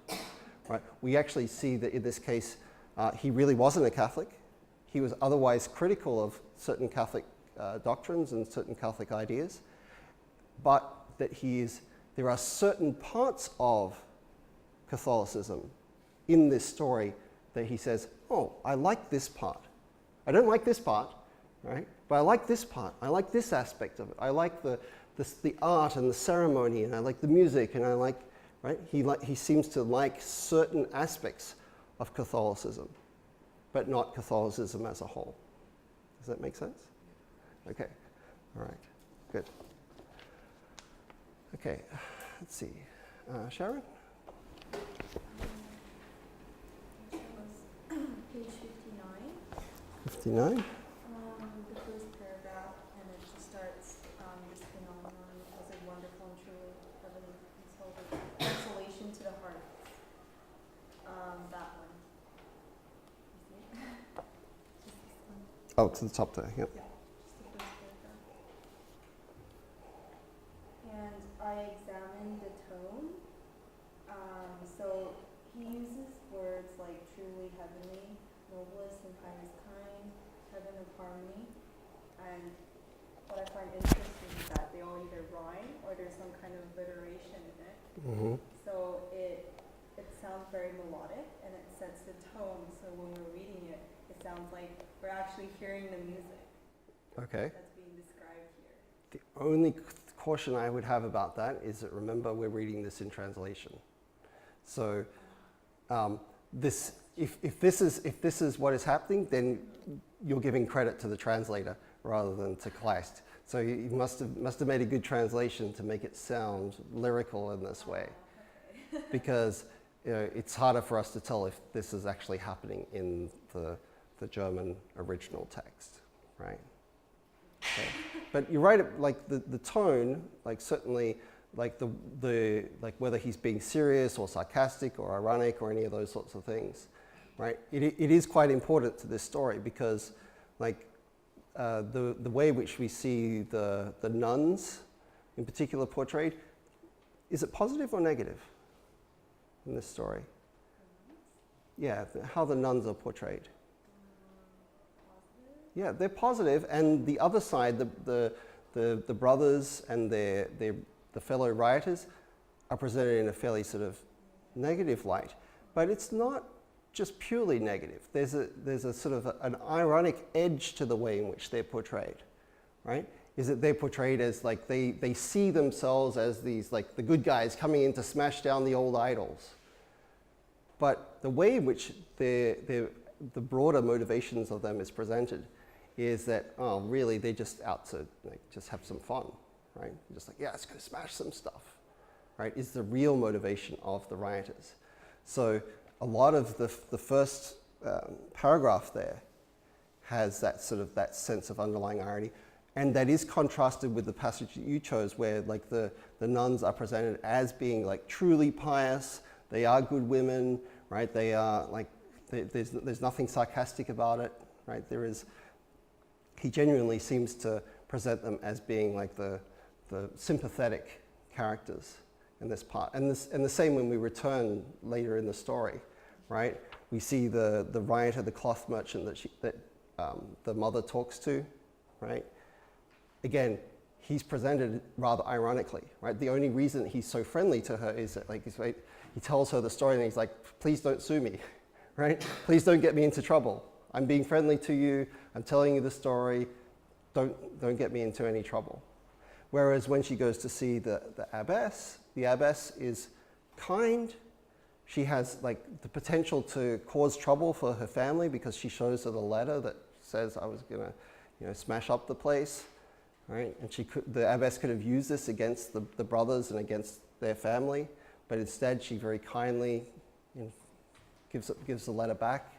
right, we actually see that in this case, he really wasn't a Catholic. He was otherwise critical of certain Catholic doctrines and certain Catholic ideas, but that there are certain parts of Catholicism in this story that he says, oh, I like this part. I don't like this part, right? But I like this part. I like this aspect of it. I like the art and the ceremony, and I like the music, and I like, right? He seems to like certain aspects of Catholicism, but not Catholicism as a whole. Does that make sense? Okay. All right. Good. Okay. Let's see. Sharon? Page 59. 59. The first paragraph, and it just starts, this phenomenon was a wonderful and true heavenly consolation to the heart. That one. You see it? Just this one. Oh, to the top there. Yep. Yeah, just the first paragraph. And I examined the tone. So he uses words like truly heavenly, noblest and highest kind, heaven of harmony. And what I find interesting is that they all either rhyme or there's some kind of alliteration in it. Mm-hmm. So it sounds very melodic and it sets the tone. So when we're reading it, it sounds like we're actually hearing the music Okay. that's being described here. The only caution I would have about that is that remember we're reading this in translation. So if this is what is happening, then you're giving credit to the translator rather than to Kleist. So you must have made a good translation to make it sound lyrical in this way, because it's harder for us to tell if this is actually happening in the German original text, right? Okay. But you're right. Like the tone, like certainly, like the whether he's being serious or sarcastic or ironic or any of those sorts of things, right? It is quite important to this story because, like, the way in which we see the nuns, in particular, portrayed, is it positive or negative in this story? Yeah, how the nuns are portrayed. Yeah, they're positive, and the other side, the brothers and the fellow rioters, are presented in a fairly sort of negative light. But it's not just purely negative. There's a sort of an ironic edge to the way in which they're portrayed, right? Is that they're portrayed as like they see themselves as these like the good guys coming in to smash down the old idols. But the way in which the broader motivations of them is presented is that, oh, really, they're just out to like, just have some fun, right? Just like, yeah, let's go smash some stuff, right? Is the real motivation of the rioters. So a lot of the first paragraph there has that sort of that sense of underlying irony, and that is contrasted with the passage that you chose, where like the nuns are presented as being like truly pious. They are good women, right? They are like there's nothing sarcastic about it, right? He genuinely seems to present them as being like the sympathetic characters in this part. And the same when we return later in the story, right? We see the rioter, the cloth merchant that the mother talks to, right? Again, he's presented rather ironically, right? The only reason he's so friendly to her is that like he tells her the story and he's like, please don't sue me, right? Please don't get me into trouble. I'm being friendly to you. I'm telling you the story. Don't get me into any trouble. Whereas when she goes to see the abbess is kind. She has like the potential to cause trouble for her family because she shows her the letter that says I was gonna, smash up the place, right? And the abbess could have used this against the brothers and against their family, but instead she very kindly gives the letter back.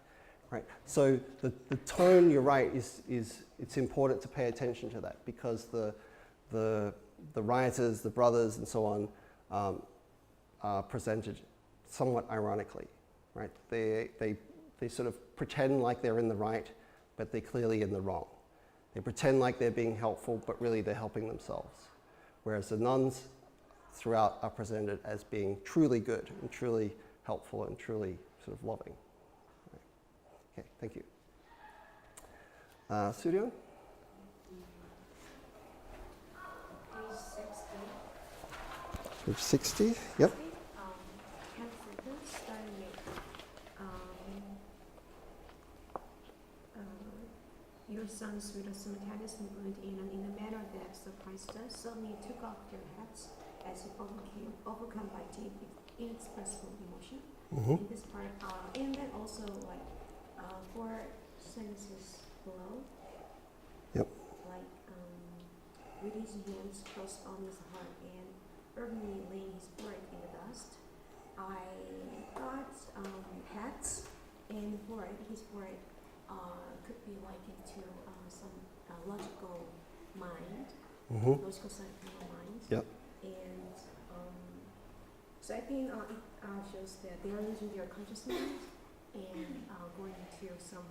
Right. So the tone, you're right, is it's important to pay attention to that because the rioters, the brothers, and so on are presented somewhat ironically, right? They sort of pretend like they're in the right, but they're clearly in the wrong. They pretend like they're being helpful, but really they're helping themselves. Whereas the nuns throughout are presented as being truly good and truly helpful and truly sort of loving. Okay, thank you. Suryo? Page 60. Page 60, yep. Hand sentence starting with your sons with a simultaneous movement in a manner that surprised us suddenly took off their hats as if overcome by deep, inexpressible emotion. Mm-hmm. In this part, and then also like 4 sentences below. Yep. Like with his hands crossed on his heart and urbanely laying his forehead in the dust. I thought hats and his forehead could be likened to some logical mind, logical side of the mind. Yep. And so I think it shows that they are using their conscious mind and going into some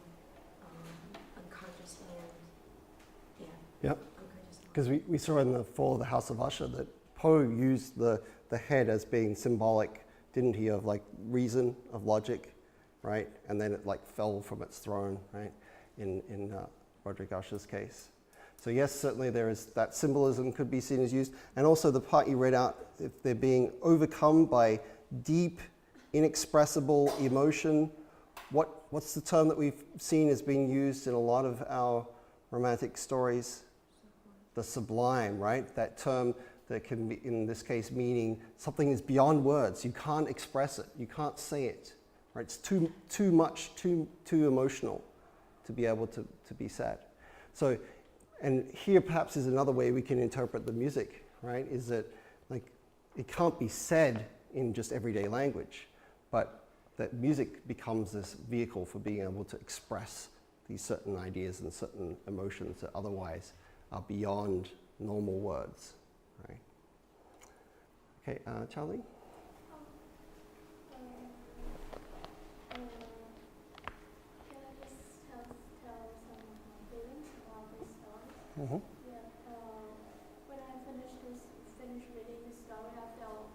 unconscious mind. Yeah. Yep. Unconscious mind. Because we saw in the Fall of the House of Usher that Poe used the head as being symbolic, didn't he, of like reason, of logic, right? And then it like fell from its throne, right? In Roderick Usher's case. So yes, certainly there is that symbolism could be seen as used. And also the part you read out, if they're being overcome by deep, inexpressible emotion what's the term that we've seen as being used in a lot of our romantic stories? The sublime, right? That term that can be, in this case, meaning something is beyond words. You can't express it. You can't say it. Right? It's too much, too emotional to be able to be said. So, and here perhaps is another way we can interpret the music, right? Is that like it can't be said in just everyday language, but that music becomes this vehicle for being able to express these certain ideas and certain emotions that otherwise are beyond normal words, right? Okay, Charlie? Can I just tell some feelings about this story? Mm-hmm. Yeah. When I finished reading this story, I felt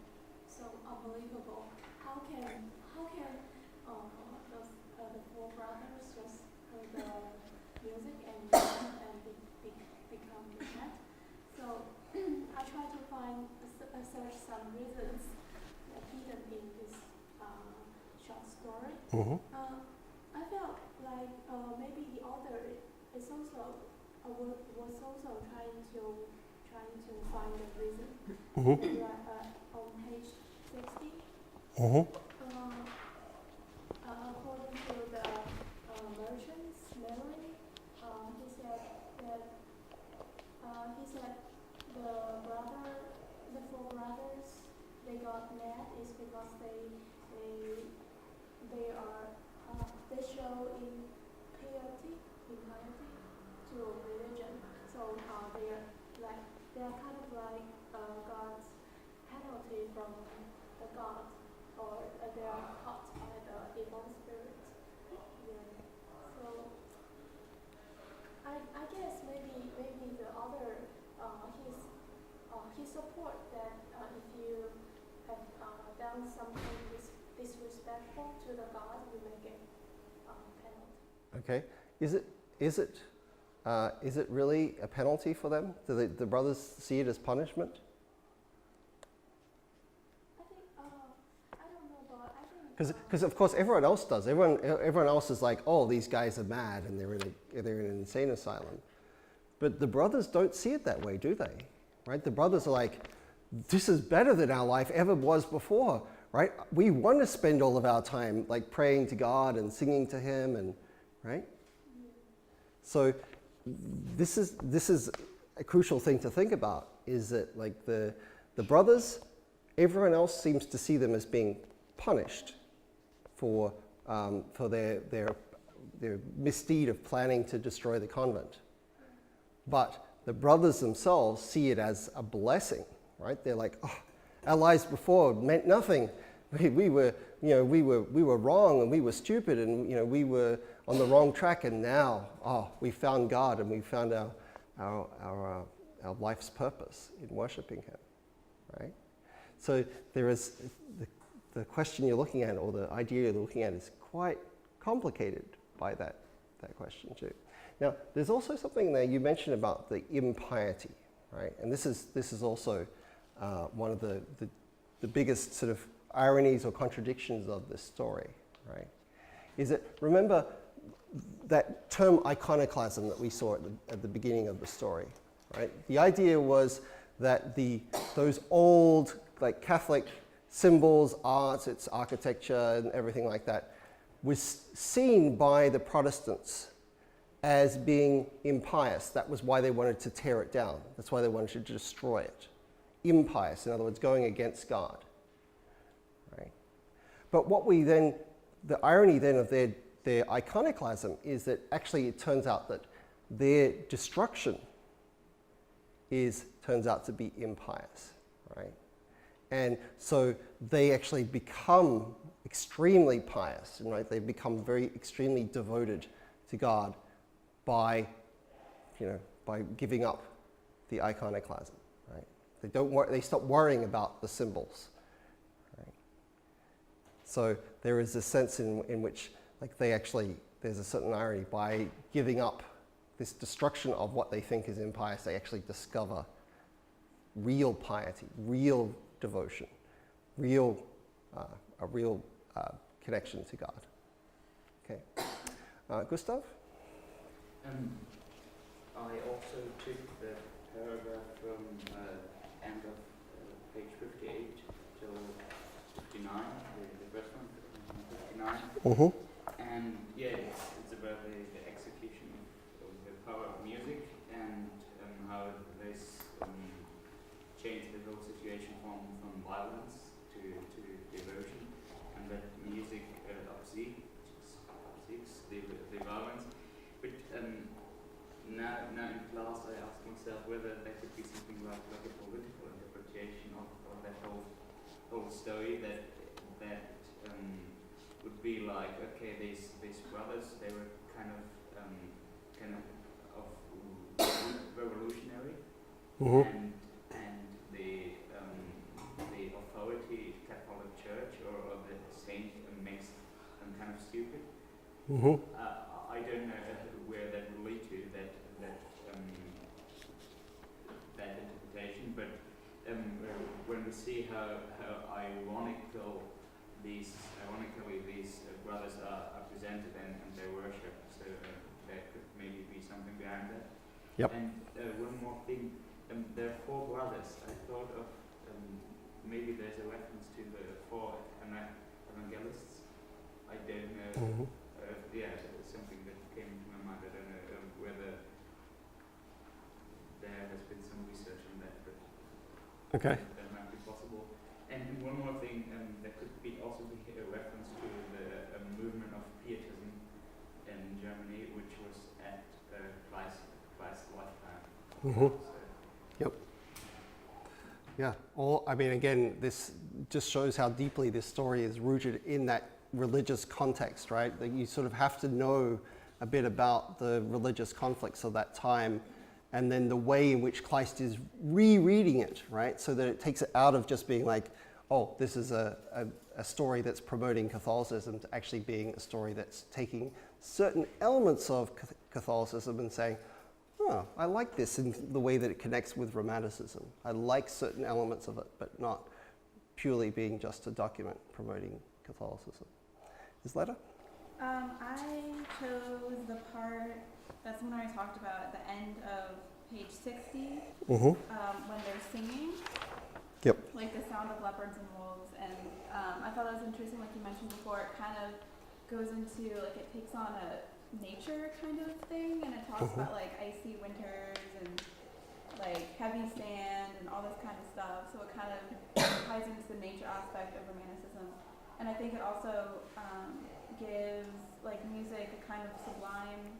so unbelievable. How can the four brothers just heard the music and become mad? So I tried to search some reasons hidden in this short story. Mm-hmm. I felt like maybe the author is also was also trying to find a reason. Mm-hmm. On page 60. Mm-hmm. According to the merchant's memory, he said the four brothers, they got mad is because they show impiety to religion. So they are kind of like God's penalty from the God, or they are caught by the evil spirit. Yeah. So I guess maybe the author he support that if you have done something disrespectful to the God, you may get penalty. Okay. Is it really a penalty for them? Do the brothers see it as punishment? I think I don't know, but I think Because of course everyone else does. Everyone else is like, oh, these guys are mad and they're in an insane asylum. But the brothers don't see it that way, do they? Right? The brothers are like, this is better than our life ever was before, right? We want to spend all of our time like praying to God and singing to Him, and right. So this is a crucial thing to think about. Is that like the brothers, everyone else seems to see them as being punished for their misdeed of planning to destroy the convent, but the brothers themselves see it as a blessing, right? They're like, oh, our lives before meant nothing. We were wrong and we were stupid and we were on the wrong track, and now we found God and we found our life's purpose in worshiping Him, right? So there is the question you're looking at, or the idea you're looking at, is quite complicated by that question too. Now, there's also something there you mentioned about the impiety, right? And this is also one of the biggest sort of ironies or contradictions of this story, right? Is that, remember that term iconoclasm that we saw at the beginning of the story, right? The idea was that those old like Catholic symbols, arts, its architecture and everything like that was seen by the Protestants as being impious. That was why they wanted to tear it down. That's why they wanted to destroy it. Impious, in other words, going against God. Right? But the irony then of their iconoclasm is that actually it turns out that their destruction turns out to be impious, right? And so they actually become extremely pious, right? They become very extremely devoted to God by giving up the iconoclasm, right? They stop worrying about the symbols, right? So there is a sense in which like there's a certain irony. By giving up this destruction of what they think is impious, they actually discover real piety, real devotion, a real connection to God. Okay. Gustav? I also took the paragraph from end of page 58 till 59, the first one, 59. Mm-hmm. And yeah, it's about the execution of the power of music and how this changed the whole situation from violence to devotion, and that music upseeks the violence. But now in class I asked myself whether there could be something like a political interpretation of that whole story that would be like, okay, these brothers, they were kind of revolutionary, Mm-hmm. and the authority Catholic Church or the saint makes them kind of stupid. Mm-hmm. I don't know where that will lead to, that interpretation, but when we see how ironically these brothers are presented and their worship, so there could maybe be something behind that. Yep. And one more thing, there are four brothers. I thought of maybe there's a reference to the four evangelists. I don't know. Mm-hmm. Yeah, it's something that came to my mind. I don't know whether there has been some research on that, but Okay. that might be possible. And one more thing, there could also be a reference to the movement of Pietism in Germany, which was at Christ's lifetime. Mm-hmm. So, Yeah. I mean, again, this just shows how deeply this story is rooted in that religious context, right? That you sort of have to know a bit about the religious conflicts of that time, and then the way in which Kleist is rereading it, right? So that it takes it out of just being like, oh, this is a story that's promoting Catholicism, to actually being a story that's taking certain elements of Catholicism and saying, oh, I like this in the way that it connects with Romanticism. I like certain elements of it, but not purely being just a document promoting Catholicism. Isleta? I chose the part that's when I talked about at the end of page 60, Mm-hmm. when they're singing. Yep. Like the sound of leopards and wolves, and I thought it was interesting, like you mentioned before, it kind of goes into, like, it takes on a nature kind of thing, and it talks about like icy winters and like heavy sand and all this kind of stuff, so it kind of ties into the nature aspect of Romanticism. And I think it also gives like music a kind of sublime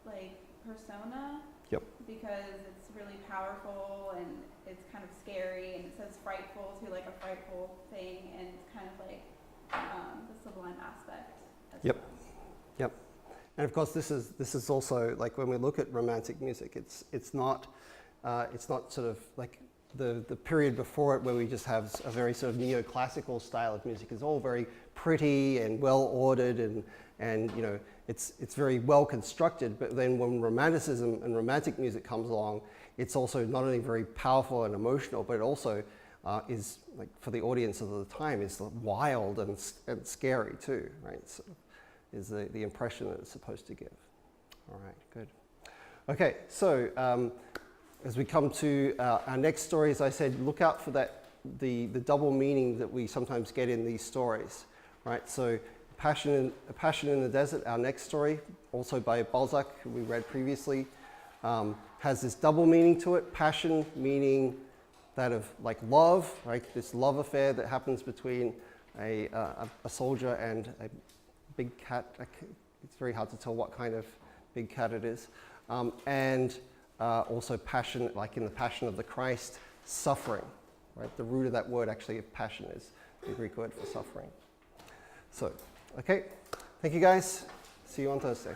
like persona. Yep. Because it's really powerful and it's kind of scary, and it says frightful to like a frightful thing, and it's kind of like the sublime aspect as Yep. well. Yep. And of course, this is also, like, when we look at romantic music, it's not sort of like the period before it where we just have a very sort of neoclassical style of music. It's all very pretty and well ordered, and you know, it's very well constructed. But then when Romanticism and romantic music comes along, it's also not only very powerful and emotional, but it also is, like, for the audience of the time, is wild and scary too, right? So is the impression that it's supposed to give. All right, good. Okay, so as we come to our next story, as I said, look out for the double meaning that we sometimes get in these stories, right? So Passion in the Desert, our next story, also by Balzac, who we read previously, has this double meaning to it. Passion meaning that of like love, right? This love affair that happens between a soldier and a big cat. It's very hard to tell what kind of big cat it is. And also passion, like in the Passion of the Christ, suffering, right? The root of that word actually of passion is the Greek word for suffering. So, okay, thank you guys. See you on Thursday.